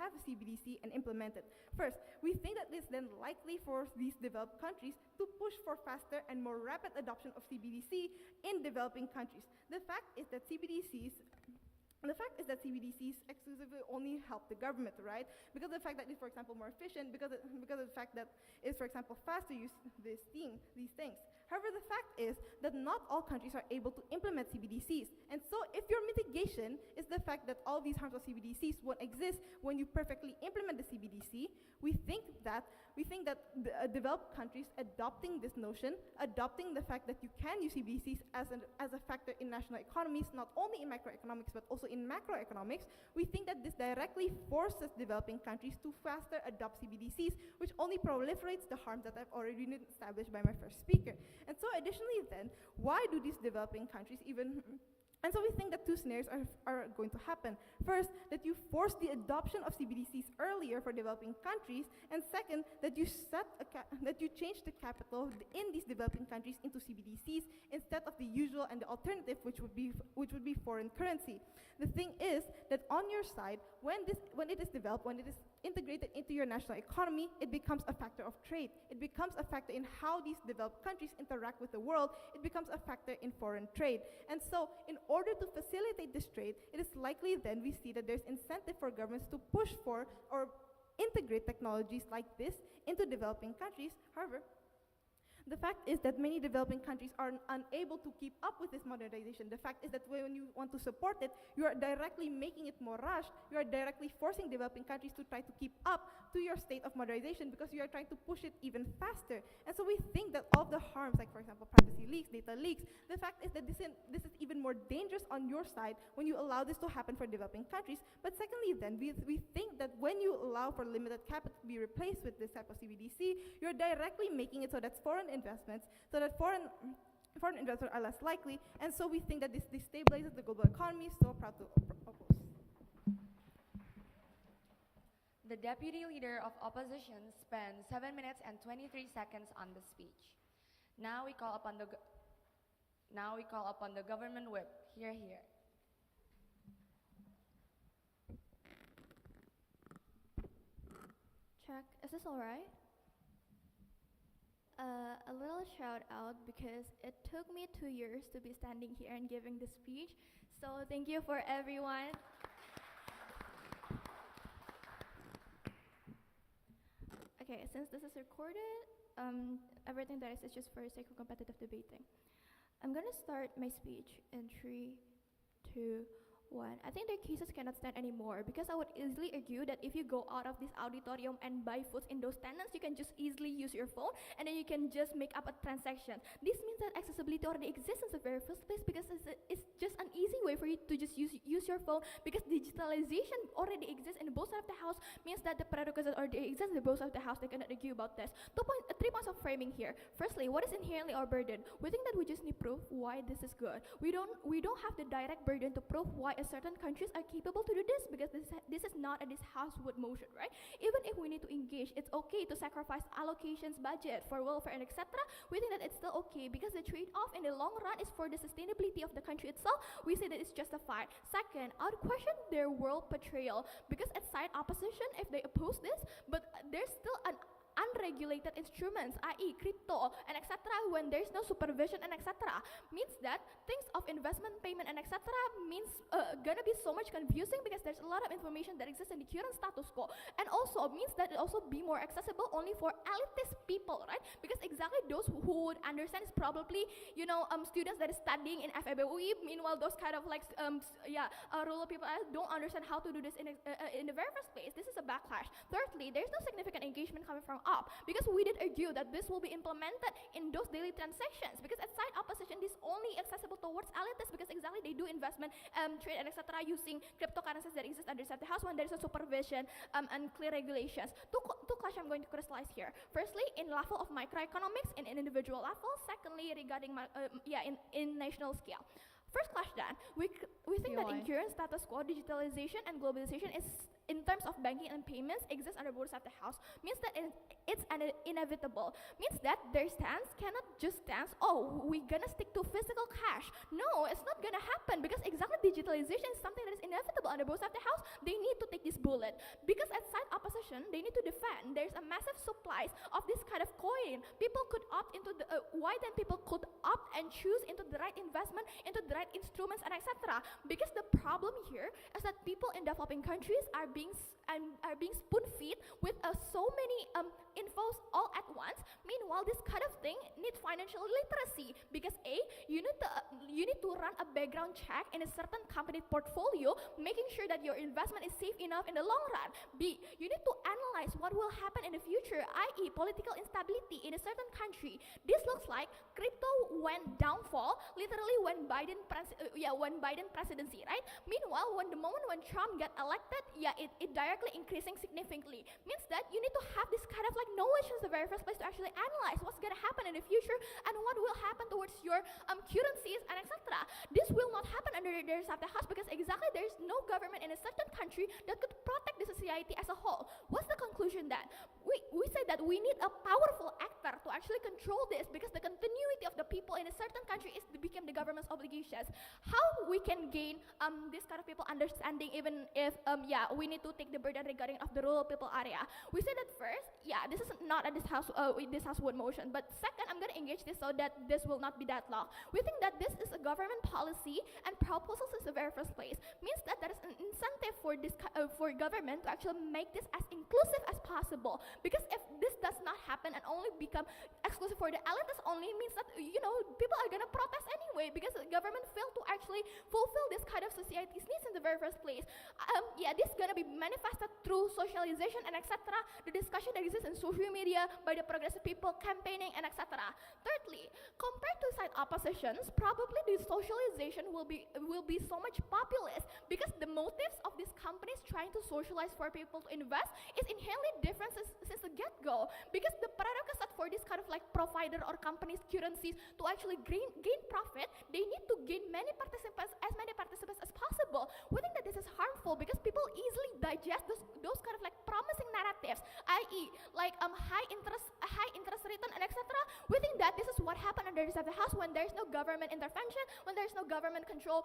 have a CBDC and implement it. First, we think that it is then likely for these developed countries to push for faster and more rapid adoption of CBDC in developing countries. The fact is that CBDCs exclusively only help the government, right? Because of the fact that it's, for example, more efficient, because of the fact that it's, for example, faster use these things. However, the fact is that not all countries are able to implement CBDCs. And so if your mitigation is the fact that all these harms of CBDCs won't exist when you perfectly implement the CBDC, we think that developed countries adopting this notion, adopting the fact that you can use CBDCs as a factor in national economies, not only in microeconomics but also in macroeconomics, we think that this directly forces developing countries to faster adopt CBDCs, which only proliferates the harms that have already been established by my first speaker. And so additionally then, why do these developing countries even and so we think that two scenarios are going to happen. First, that you force the adoption of CBDCs earlier for developing countries, and second, that you change the capital in these developing countries into CBDCs instead of the usual and the alternative, which would be foreign currency. The thing is that on your side, when it is developed, when it is integrated into your national economy, it becomes a factor of trade. It becomes a factor in how these developed countries interact with the world. It becomes a factor in foreign trade. And so, in order to facilitate this trade, it is likely then we see that there's incentive for governments to push for or integrate technologies like this into developing countries. However, the fact is that many developing countries are unable to keep up with this modernization. The fact is that when you want to support it, you are directly making it more rushed. You are directly forcing developing countries to try to keep up to your state of modernization because you are trying to push it even faster. And so we think that all the harms, like for example, privacy leaks, data leaks, the fact is that this is even more dangerous on your side when you allow this to happen for developing countries. But secondly then, we think that when you allow for limited capital to be replaced with this type of CBDC, you're directly making it so that foreign investments, so that foreign investors are less likely, and so we think that this destabilizes the global economy. So proud to oppose. The Deputy Leader of Opposition spent 7 minutes and 23 seconds on the speech. Now we call upon the Government Whip. Hear, hear. Check. Is this all right? A little shout out because it took me 2 years to be standing here and giving this speech. So thank you for everyone. Okay, since this is recorded, everything that is just for the sake of competitive debating. I'm gonna start my speech in 3, 2, 1. I think their cases cannot stand anymore because I would easily argue that if you go out of this auditorium and buy foods in those tenants, you can just easily use your phone and then you can just make up a transaction. This means that accessibility already exists in the very first place because it's just an easy way for you to just use your phone because digitalization already exists in both sides of the house means that the prerequisites already exist in both sides of the house. They cannot argue about this. 3 points of framing here. Firstly, what is inherently our burden? We think that we just need proof why this is good. We don't have the direct burden to prove why certain countries are capable to do this because this is not a this household motion, right? Even if we need to engage, it's okay to sacrifice allocations, budget for welfare and etc. We think that it's still okay because the trade-off in the long run is for the sustainability of the country itself. We say that it's justified. Second, I would question their world portrayal because at side opposition, if they oppose this, but there's still an unregulated instruments, i.e. crypto and etc. when there's no supervision and etc. means that things of investment payment and etc. means gonna be so much confusing because there's a lot of information that exists in the current status quo, and also means that it also be more accessible only for elitist people, right? Because exactly those who would understand is probably students that is studying in FEBUI. Meanwhile, those kind of like rural people don't understand how to do this in the very first place. This is a backlash. Thirdly, there's no significant engagement coming from up because we did argue that this will be implemented in those daily transactions because at side opposition this only accessible towards elitists because exactly they do investment, trade and etc. using cryptocurrencies that exist under the house when there is a supervision and clear regulations. Two questions I'm going to crystallize here. Firstly, in level of microeconomics in an individual level. Secondly, regarding in national scale. First question, we think that in current status quo, digitalization and globalization is, in terms of banking and payments, exists under both sides of the house. Means that it's inevitable. Means that their stance cannot just stance, oh, we're gonna stick to physical cash. No, it's not gonna happen because exactly digitalization is something that is inevitable under both sides of the house. They need to take this bullet. Because at side opposition, they need to defend. There's a massive supplies of this kind of coin. People could opt into the, why then people could opt and choose into the right investment, into the right instruments and etc. Because the problem here is that people in developing countries are being are being spoon-fed with so many infos all at once. Meanwhile, this kind of thing needs financial literacy because A, you need to run a background check in a certain company portfolio, making sure that your investment is safe enough in the long run. B, you need to analyze what will happen in the future, i.e. political instability in a certain country. This looks like crypto went downfall literally when Biden presidency, right? Meanwhile, when Trump got elected, it directly increasing significantly. Means that you need to have this kind of like knowledge in the very first place to actually analyze what's gonna happen in the future and what will happen towards your currencies and etc. This will not happen under the Reserve House because exactly there is no government in a certain country that could protect the society as a whole. What's the conclusion then? We say that we need a powerful actor to actually control this because the continuity of the people in a certain country is to become the government's obligations. How we can gain this kind of people understanding even if we need to take the burden regarding of the rural people area. We say that first, this is not at this house one motion, but second, I'm gonna engage this so that this will not be that long. We think that this is a government policy and proposals in the very first place means that there is an incentive for this for government to actually make this as inclusive as possible. Because if this does not happen and only become exclusive for the elites only, means that people are gonna protest anyway because the government failed to actually fulfill this kind of society's needs in the very first place. This is gonna be manifested through socialization and etc. The discussion that exists in social media by the progressive people campaigning and etc. Thirdly, compared to side oppositions, probably the socialization will be so much populist because the motives of these companies trying to socialize for people to invest is inherently different since the get-go. Because the prerequisite for this kind of like provider or companies currencies to actually gain profit, they need to gain as many participants as possible. We think that this is harmful because people easily digest those kind of like promising narratives, i.e. like high interest return and etc. We think that this is what happened under the Reserve House when there is no government intervention, when there is no government control,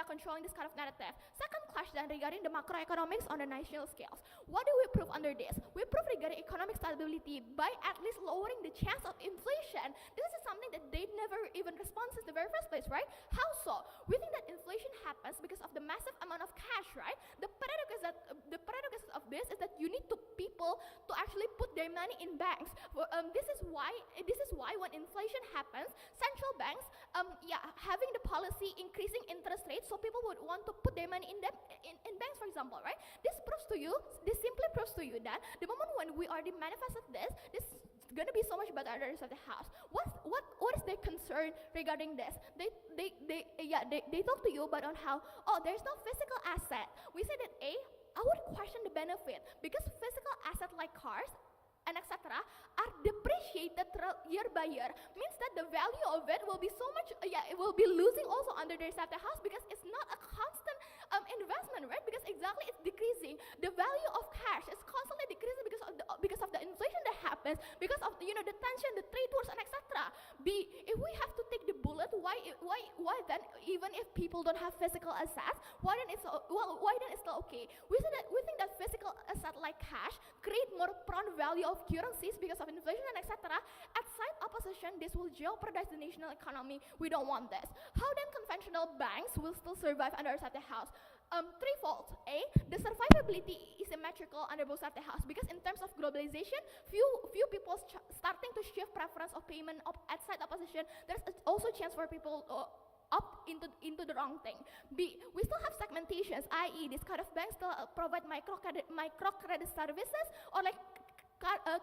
controlling this kind of narrative. Second question regarding the macroeconomics on the national scales. What do we prove under this? We prove regarding economic stability by at least lowering the chance of inflation. This is something that they never even respond since the very first place, right? How so? We think that inflation happens because of the massive amount of cash, right? The prerequisite of this is that you need people to actually put their money in banks. This is why when inflation happens, central banks having the policy increasing interest rates, so people would want to put their money in banks, for example, right? This simply proves to you that the moment when we already manifested this is gonna be so much better under the house. What is their concern regarding this? They talk to you about on how there's no physical asset. We say that I would question the benefit because physical asset like cars and etc. are depreciated year by year, means that the value of it will be so much, it will be losing also under the Reserve House because it's not a constant investment, right? Because exactly it's decreasing. The value of cash is constantly decreasing because of the inflation that happens, because of the tension, the trade wars and etc. B, if we have to take the bullet, why then even if people don't have physical assets, why then it's still okay? We think that physical asset like cash create more prone value of currencies because of inflation and etc. At side opposition, this will jeopardize the national economy. We don't want this. How then conventional banks will still survive under Reserve House? Threefold. A, the survivability is symmetrical under both Reserve House because in terms of globalization, few people starting to shift preference of payment at side opposition. There's also chance for people up into the wrong thing. B, we still have segmentations, i.e. this kind of banks still provide microcredit services or like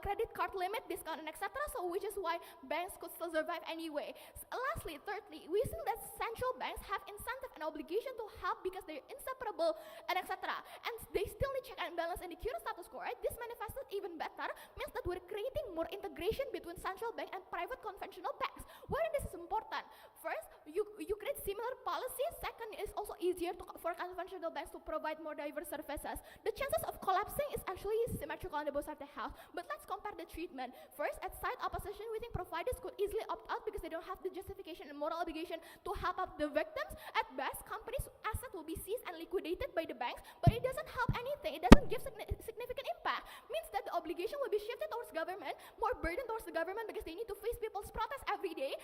credit card limit, discount and etc. So which is why banks could still survive anyway. Lastly, thirdly, we think that central banks have incentive and obligation to help because they're inseparable and etc. And they still need check and balance in the current status quo, right? This manifested even better means that we're creating more integration between central bank and private conventional banks. Why this is important? First, you create similar policies. Second, is also easier for conventional banks to provide more diverse services. The chances of collapsing is actually symmetrical on the both sides of the house. But let's compare the treatment. First, at side opposition, we think providers could easily opt out because they don't have the justification and moral obligation to help out the victims. At best, companies' assets will be seized and liquidated by the banks, but it doesn't help anything. It doesn't give significant impact. Means that the obligation will be shifted towards government, more burden towards the government because they need to face people's protests every day.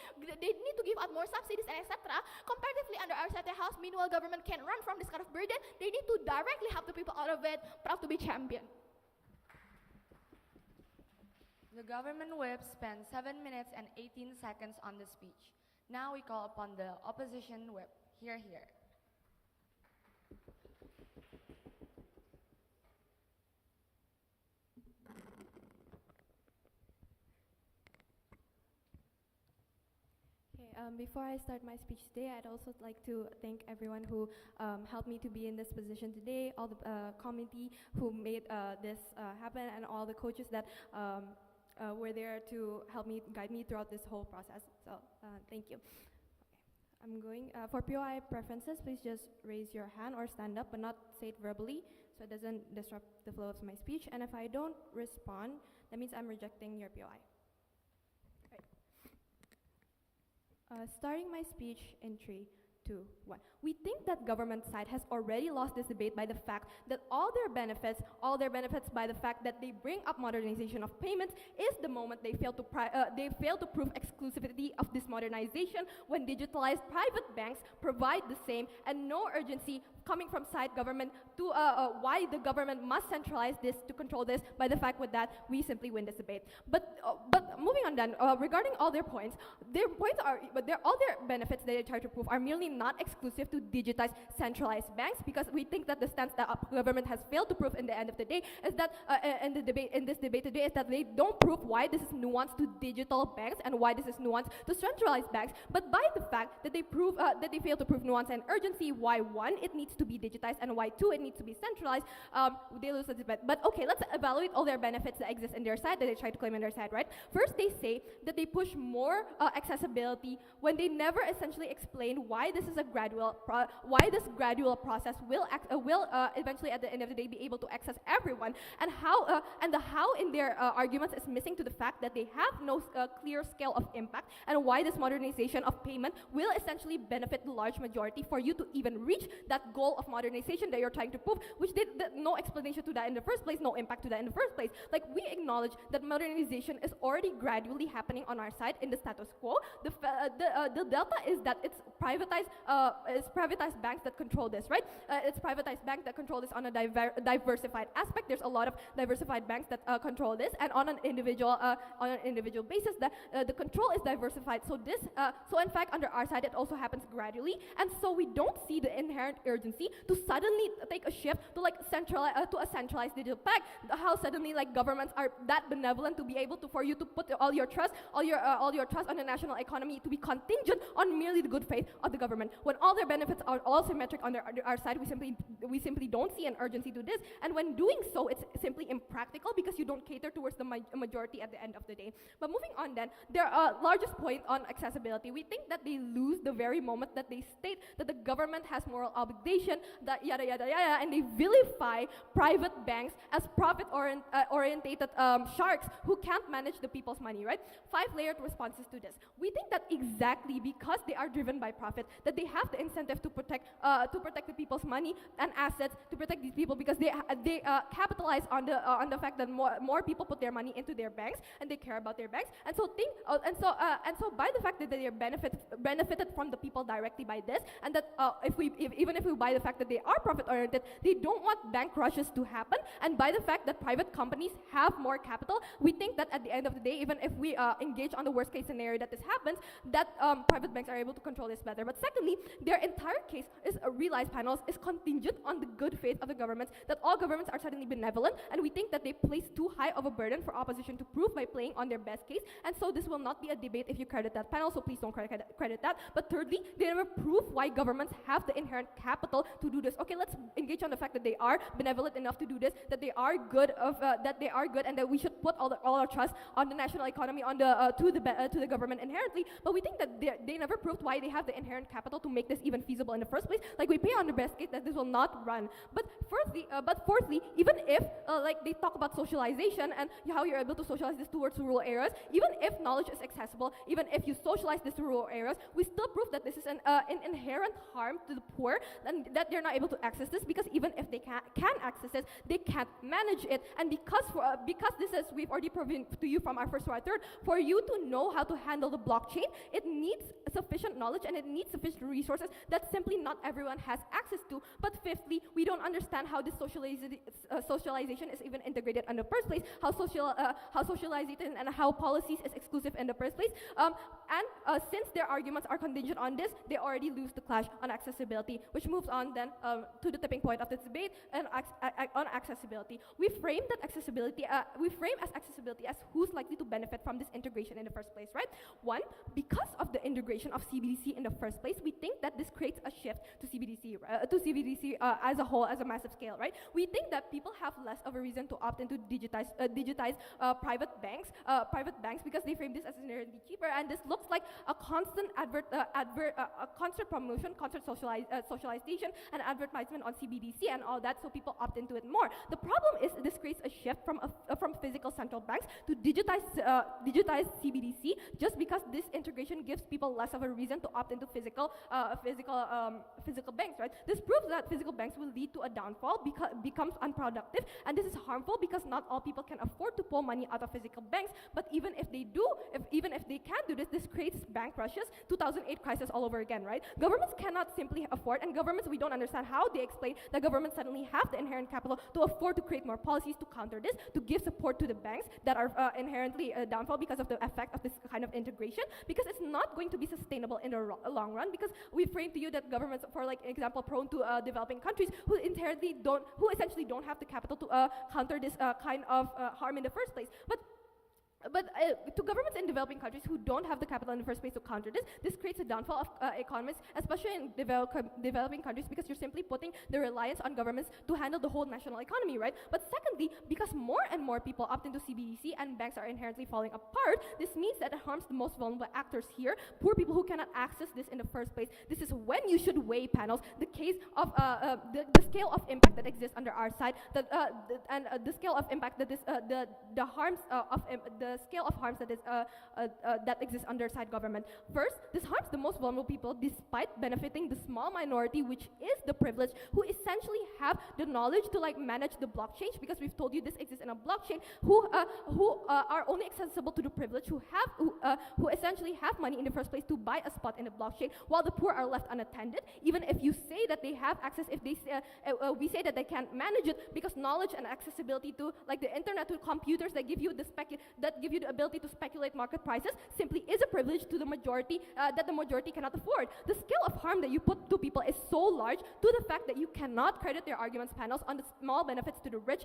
they need to give out more subsidies and etc. Comparatively, under our State House, meanwhile government can run from this kind of burden. They need to directly help the people out of it. Proud to be champion. The government whip spent 7 minutes and 18 seconds on the speech. Now we call upon the opposition whip. Hear, hear. Before I start my speech today, I'd also like to thank everyone who helped me to be in this position today, all the committee who made this happen, and all the coaches that were there to help me, guide me throughout this whole process. So, thank you. Okay. I'm going, for POI preferences, please just raise your hand or stand up, but not say it verbally, so it doesn't disrupt the flow of my speech. And if I don't respond, that means I'm rejecting your POI. Starting my speech in 3, 2, 1. We think that government side has already lost this debate by the fact that all their benefits by the fact that they bring up modernization of payments is the moment they fail to prove exclusivity of this modernization when digitalized private banks provide the same, and no urgency coming from side government to why the government must centralize this to control this by the fact with that we simply win this debate. But moving on then, regarding all their points are, all their benefits that they try to prove are merely not exclusive to digitized centralized banks, because we think that the stance that government has failed to prove in the end of the day is that in this debate today is that they don't prove why this is nuanced to digital banks and why this is nuanced to centralized banks, but by the fact that they prove that they fail to prove nuance and urgency, why one, it needs to be digitized, and why two, it needs to be centralized, they lose the debate. But okay, let's evaluate all their benefits that exist in their side, that they try to claim on their side, right? First, they say that they push more accessibility when they never essentially explain why this is a gradual process will eventually at the end of the day be able to access everyone, and how the how in their arguments is missing to the fact that they have no clear scale of impact, and why this modernization of payment will essentially benefit the large majority for you to even reach that goal of modernization that you're trying to prove, which did no explanation to that in the first place, no impact to that in the first place. Like, we acknowledge that modernization is already gradually happening on our side in the status quo. The delta is that it's privatized banks that control this, right? It's privatized banks that control this on a diversified aspect. There's a lot of diversified banks that control this, and on an individual basis, the control is diversified. So so in fact, under our side, it also happens gradually, and so we don't see the inherent urgency to suddenly take a shift to a centralized digital bank. How suddenly governments are that benevolent to be able to, for you to put all your trust on the national economy to be contingent on merely the good faith of the government, when all their benefits are all symmetric on our side. We simply don't see an urgency to this, and when doing so, it's simply impractical because you don't cater towards the majority at the end of the day. But moving on then, their largest point on accessibility, we think that they lose the very moment that they state that the government has moral obligation, that yada yada yada, and they vilify private banks as profit-orientated sharks who can't manage the people's money, right? 5-layered responses to this. We think that exactly because they are driven by profit, that they have the incentive to protect the people's money and assets, to protect these people, because they capitalize on the fact that more people put their money into their banks and they care about their banks, and so by the fact that they are benefited from the people directly by this, and that even if we buy the fact that they are profit-oriented, they don't want bank rushes to happen, and by the fact that private companies have more capital, we think that at the end of the day, even if we engage on the worst-case scenario that this happens, that private banks are able to control this better. But secondly, their entire case is realized panels is contingent on the good faith of the governments, that all governments are suddenly benevolent, and we think that they place too high of a burden for opposition to prove by playing on their best case, and so this will not be a debate if you credit that panel, so please don't credit that. But thirdly, they never prove why governments have the inherent capital to do this. Okay, let's engage on the fact that they are benevolent enough to do this, that they are good, and that we should put all our trust on the national economy, on to the government inherently. But we think that they never proved why they have the inherent capital to make this even feasible in the first place. Like, we pay on the best case that this will not run. But fourthly, even if they talk about socialization and how you're able to socialize this towards rural areas, even if knowledge is accessible, even if you socialize this to rural areas, we still prove that this is an inherent harm to the poor, and that they're not able to access this, because even if they can access it, they can't manage it. And because this is, we've already proven to you from our first to our third, for you to know how to handle the blockchain, it needs sufficient knowledge and it needs sufficient resources that simply not everyone has access to. But fifthly, we don't understand how this socialization is even integrated in the first place, how socialization and how policies is exclusive in the first place. Since their arguments are contingent on this, they already lose the clash on accessibility, which moves on then to the tipping point of this debate and on accessibility. We frame accessibility as who's likely to benefit from this integration in the first place, right? One, because of the integration of CBDC in the first place, we think that this creates a shift to CBDC as a whole, as a massive scale, right? We think that people have less of a reason to opt into digitize private banks because they frame this as inherently cheaper, and this looks like a constant constant promotion, constant socialization, and advertisement on CBDC and all that, so people opt into it more. The problem is this creates a shift from physical central banks to digitized CBDC, just because this integration gives people less of a reason to opt into physical banks, right? This proves that physical banks will lead to a downfall, becomes unproductive, and this is harmful because not all people can afford to pull money out of physical banks. But even if they do, even if they can do this creates bank rushes, 2008 crisis all over again, right? Governments cannot simply afford, and governments, we don't understand how they explain that governments suddenly have the inherent capital to afford to create more policies to counter this, to give support to the banks that are inherently downfall because of the effect of this kind of integration, because it's not going to be sustainable in the long run, because we frame to you that governments, for like example, prone to developing countries who essentially don't have the capital to counter this kind of harm in the first place. But to governments in developing countries who don't have the capital in the first place to counter this creates a downfall of economies, especially in developing countries, because you're simply putting the reliance on governments to handle the whole national economy, right? But secondly, because more and more people opt into CBDC and banks are inherently falling apart, this means that it harms the most vulnerable actors here, poor people who cannot access this in the first place. This is when you should weigh, panels, the case of the scale of impact that exists under our side, the scale of impact that the harms of the scale of harms that exists under side government. First, this harms the most vulnerable people despite benefiting the small minority, which is the privileged, who essentially have the knowledge to like manage the blockchain, because we've told you this exists in a blockchain, who are only accessible to the privileged, who essentially have money in the first place to buy a spot in the blockchain, while the poor are left unattended. Even if you say that they have access, if they we say that they can't manage it, because knowledge and accessibility to like the internet, to computers that give you the ability to speculate market prices simply is a privilege to the majority that the majority cannot afford. The scale of harm that you put to people is so large, to the fact that you cannot credit their arguments, panels, on the small benefits to the rich,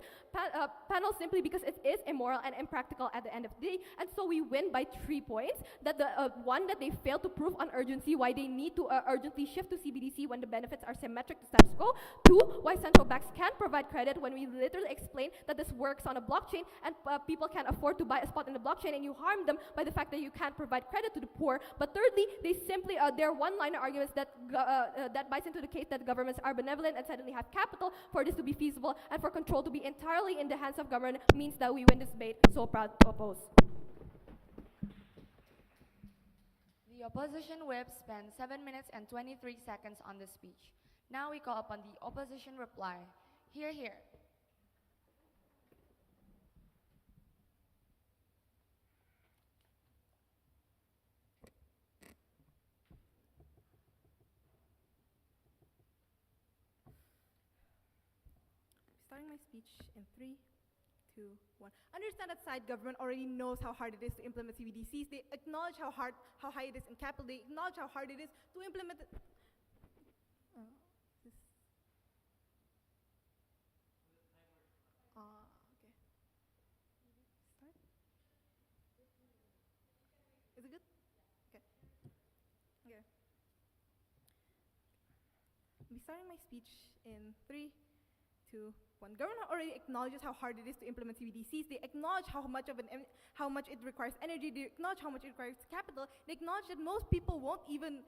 panels, simply because it is immoral and impractical at the end of the day. And so we win by 3 points. That the one, that they fail to prove on urgency why they need to urgently shift to CBDC when the benefits are symmetric to status quo. 2, why central banks can't provide credit when we literally explain that this works on a blockchain and people can afford to buy a spot in the blockchain, and you harm them by the fact that you can't provide credit to the poor. But thirdly, they simply their one-liner arguments that buys into the case that governments are benevolent and suddenly have capital for this to be feasible and for control to be entirely in the hands of government, means that we win this debate. So proud to oppose. The opposition whip spent 7 minutes and 23 seconds on the speech. Now we call upon the opposition reply. Hear, hear. Starting my speech in 3, 2, 1. Understand that side government already knows how hard it is to implement CBDCs. They acknowledge how high it is in capital. They acknowledge how hard it is to implement it. Okay. Start. Is it good? Okay. Okay. I'll be starting my speech in 3, 2, one. Government already acknowledges how hard it is to implement CBDCs. They acknowledge how much it requires energy. They acknowledge how much it requires capital. They acknowledge that most people won't even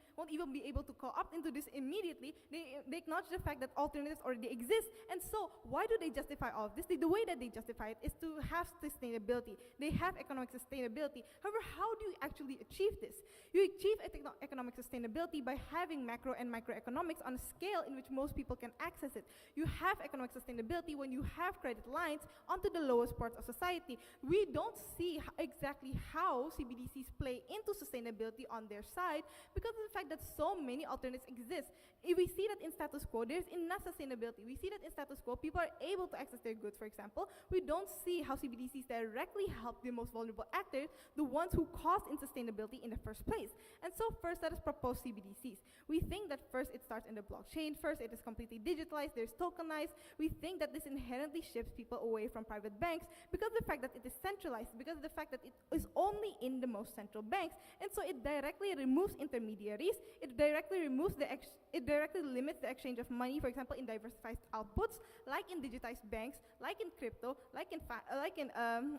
be able to co-opt into this immediately. They acknowledge the fact that alternatives already exist. And so why do they justify all of this? The way that they justify it is to have sustainability. They have economic sustainability. However, how do you actually achieve this? You achieve economic sustainability by having macro and microeconomics on a scale in which most people can access it. You have economic sustainability when you have credit lines onto the lowest parts of society. We don't see exactly how CBDCs play into sustainability on their side because of the fact that so many alternatives exist. If we see that in status quo, there's enough sustainability. We see that in status quo, people are able to access their goods, for example. We don't see how CBDCs directly help the most vulnerable actors, the ones who caused insustainability in the first place. And so first, let us propose CBDCs. We think that first it starts in the blockchain. First, it is completely digitalized. There's tokenized. We think that this inherently shifts people away from private banks because of the fact that it is centralized, because of the fact that it is only in the most central banks. And so it directly removes intermediaries. It directly limits the exchange of money, for example, in diversified outputs, like in digitized banks, like in crypto, like in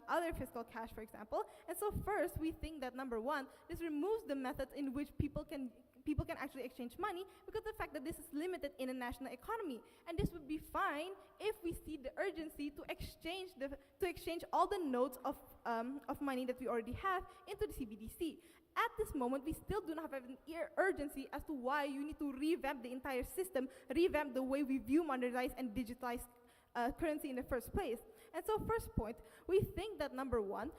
other fiscal cash, for example. And so first, we think that number one, this removes the methods in which people can actually exchange money because of the fact that this is limited in a national economy. And this would be fine if we see the urgency to exchange all the nodes of money that we already have into the CBDC. At this moment, we still do not have an urgency as to why you need to revamp the entire system, revamp the way we view modernized and digitalized currency in the first place. And so first point, we think that number one,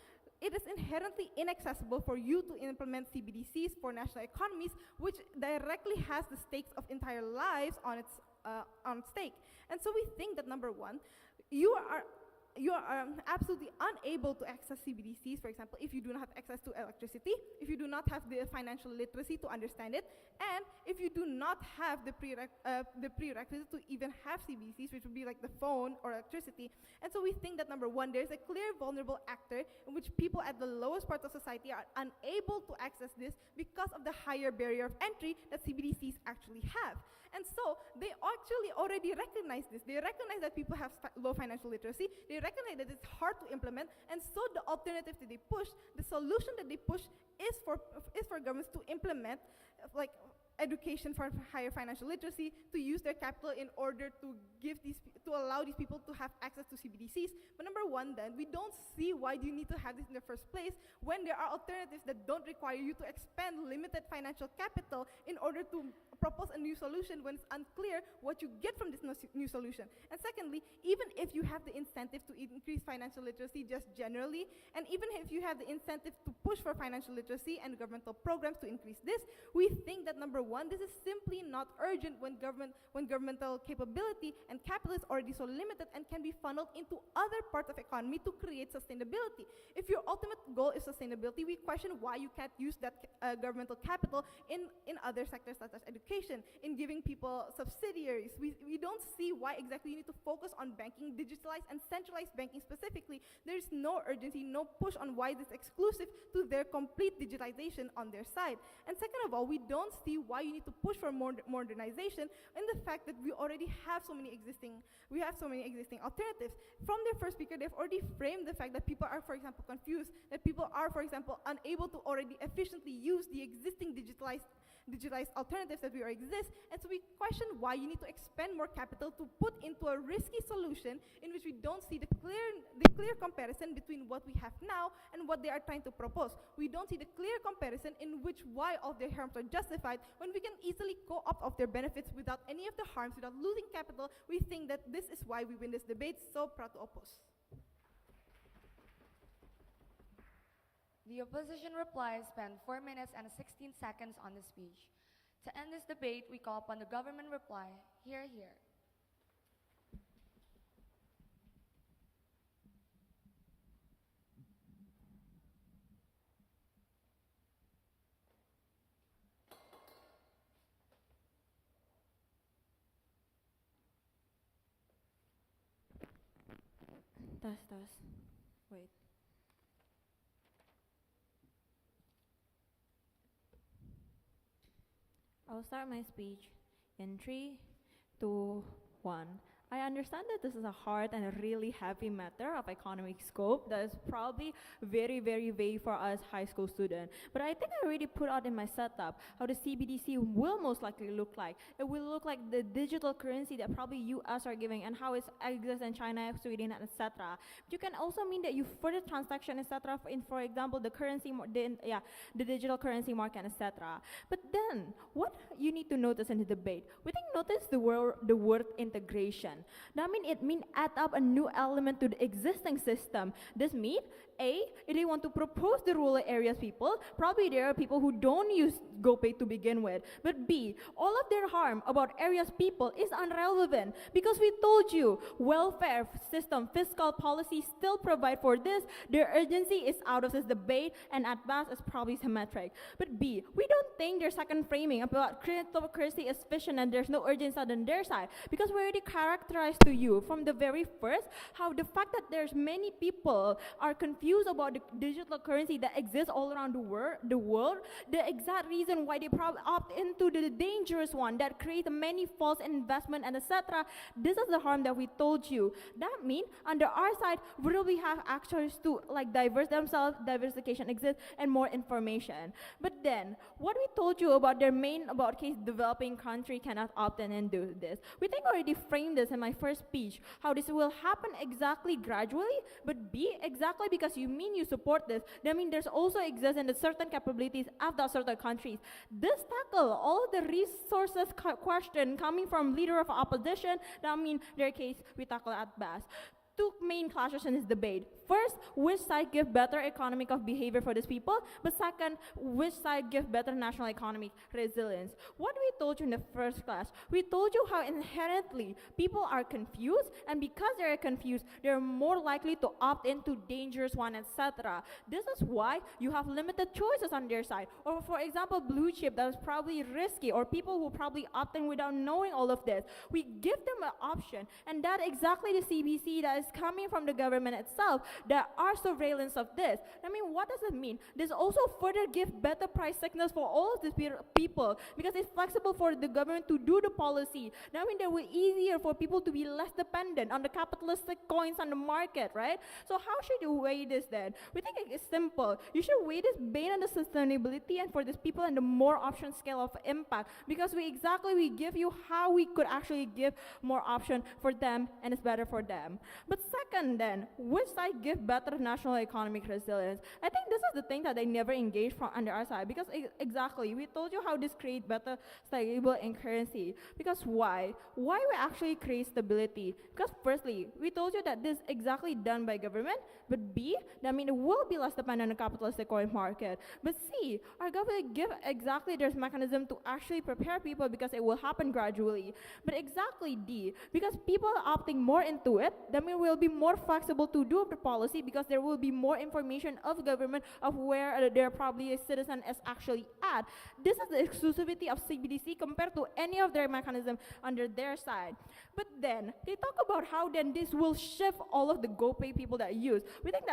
it is inherently inaccessible for you to implement CBDCs for national economies, which directly has the stakes of entire lives on stake. And so we think that number one, you are absolutely unable to access CBDCs, for example, if you do not have access to electricity, if you do not have the financial literacy to understand it, and if you do not have the prerequisite to even have CBDCs, which would be like the phone or electricity. And so we think that number one, there's a clear vulnerable actor in which people at the lowest part of society are unable to access this because of the higher barrier of entry that CBDCs actually have. And so they actually already recognize this. They recognize that people have low financial literacy. They recognize that it's hard to implement. And so the alternative that they push, the solution that they push is for governments to implement like education for higher financial literacy, to use their capital in order to allow these people to have access to CBDCs. But number one, then, we don't see why do you need to have this in the first place when there are alternatives that don't require you to expend limited financial capital in order to propose a new solution when it's unclear what you get from this new solution. And secondly, even if you have the incentive to increase financial literacy just generally, and even if you have the incentive to push for financial literacy and governmental programs to increase this, we think that number one, this is simply not urgent when governmental capability and capital is already so limited and can be funneled into other parts of economy to create sustainability. If your ultimate goal is sustainability, we question why you can't use that governmental capital in other sectors such as education, in giving people subsidiaries. We don't see why exactly you need to focus on banking, digitalized and centralized banking specifically. There is no urgency, no push on why this is exclusive to their complete digitalization on their side. And second of all, we don't see why you need to push for modernization in the fact that we already have so many existing alternatives. From their first speaker, they've already framed the fact that people are, for example, confused, that people are, for example, unable to already efficiently use the existing digitalized alternatives that we already exist. And so we question why you need to expend more capital to put into a risky solution in which we don't see the clear comparison between what we have now and what they are trying to propose. We don't see the clear comparison in which why all their harms are justified when we can easily co-opt of their benefits without any of the harms, without losing capital. We think that this is why we win this debate. So proud to oppose. The opposition reply spent 4 minutes and 16 seconds on the speech. To end this debate, we call upon the government reply. Hear, hear. Test. Wait. I'll start my speech in 3, 2, 1. I understand that this is a hard and a really heavy matter of economic scope that is probably very, very vague for us high school students. But I think I already put out in my setup how the CBDC will most likely look like. It will look like the digital currency that probably US are giving and how it exists in China, Sweden, and etc. You can also mean that you further transaction, etc. In, for example, the the digital currency market, etc. But then, what you need to notice in the debate, we think notice the word integration. That means it means add up a new element to the existing system. This means if they want to propose the rural areas people, probably there are people who don't use GoPay to begin with. But B, all of their harm about areas people is irrelevant because we told you welfare system, fiscal policy still provide for this. Their urgency is out of this debate and at best is probably symmetric. But B, we don't think their second framing about cryptocurrency is efficient and there's no urgency on their side because we already characterized to you from the very first how the fact that there's many people are confused about the digital currency that exists all around the world, the exact reason why they probably opt into the dangerous one that creates many false investment and etc. This is the harm that we told you. That means under our side, we have access to like diversification exists and more information. But then, what we told you about their main about case developing country cannot opt in and do this. We think I already framed this in my first speech, how this will happen exactly gradually, but B, exactly because you mean you support this, that means there's also exists in the certain capabilities of the certain countries. This tackle all the resources question coming from leader of opposition, that means their case we tackle at best. Two main clashes in this debate. First, which side give better economic of behavior for these people? But second, which side give better national economic resilience? What we told you in the first class, we told you how inherently people are confused, and because they're confused, they're more likely to opt into dangerous one, etc. This is why you have limited choices on their side. Or for example, blue chip that is probably risky, or people who probably opt in without knowing all of this. We give them an option, and that exactly the CBC that is coming from the government itself. There are surveillance of this. I mean, what does it mean? This also further give better price signals for all of these people because it's flexible for the government to do the policy. That means it will be easier for people to be less dependent on the capitalistic coins on the market, right? So how should you weigh this then? We think it's simple. You should weigh this based on the sustainability and for these people and the more option scale of impact because we give you how we could actually give more option for them and it's better for them. But second then, which side give better national economic resilience? I think this is the thing that they never engaged from under our side because exactly, we told you how this create better stable in currency. Because why? Why we actually create stability? Because firstly, we told you that this is exactly done by government, but B, that means it will be less dependent on the capitalistic coin market. But C, our government give exactly there's mechanism to actually prepare people because it will happen gradually. But exactly D, because people are opting more into it, that means we'll be more flexible to do the policy because there will be more information of government of where their probably a citizen is actually at. This is the exclusivity of CBDC compared to any of their mechanism under their side. But then they talk about how then this will shift all of the GoPay people that use. We think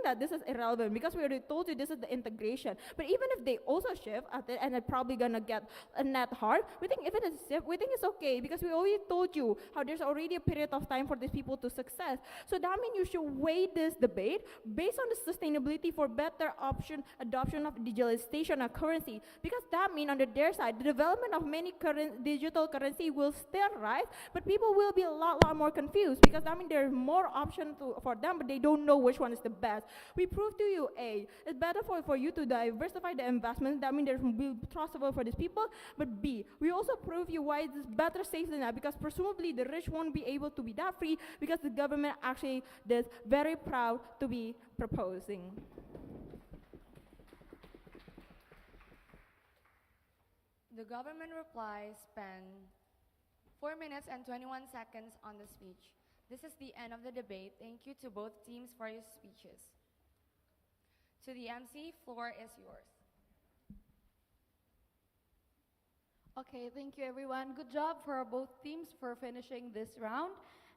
that this is irrelevant because we already told you this is the integration. But even if they also shift at it and they're probably gonna get a net hard, we think if it is shift, we think it's okay because we already told you how there's already a period of time for these people to success. So that means you should weigh this debate based on the sustainability for better adoption of digitalization of currency because that means under their side, the development of many digital currency will still rise, but people will be a lot more confused because that means there's more option for them, but they don't know which one is the best. We proved to you A, it's better for you to diversify the investment, that means there will be trustable for these people, but B, we also prove you why it's better safe than that because presumably the rich won't be able to be that free because the government actually is very proud to be proposing. The government reply spent 4 minutes and 21 seconds on the speech. This is the end of the debate. Thank you to both teams for your speeches. To the MC, floor is yours. Okay, thank you everyone. Good job for both teams for finishing this round.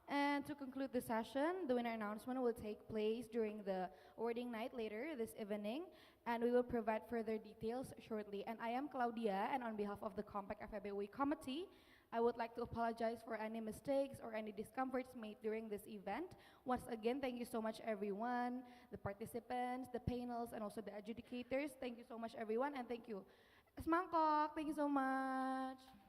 And to conclude the session, the winner announcement will take place during the awarding night later this evening, and we will provide further details shortly. And I am Claudia, and on behalf of the KOMPeK FIBOE committee, I would like to apologize for any mistakes or any discomforts made during this event. Once again, thank you so much everyone, the participants, the panels, and also the adjudicators. Thank you so much everyone, and thank you. Semangkok, thank you so much.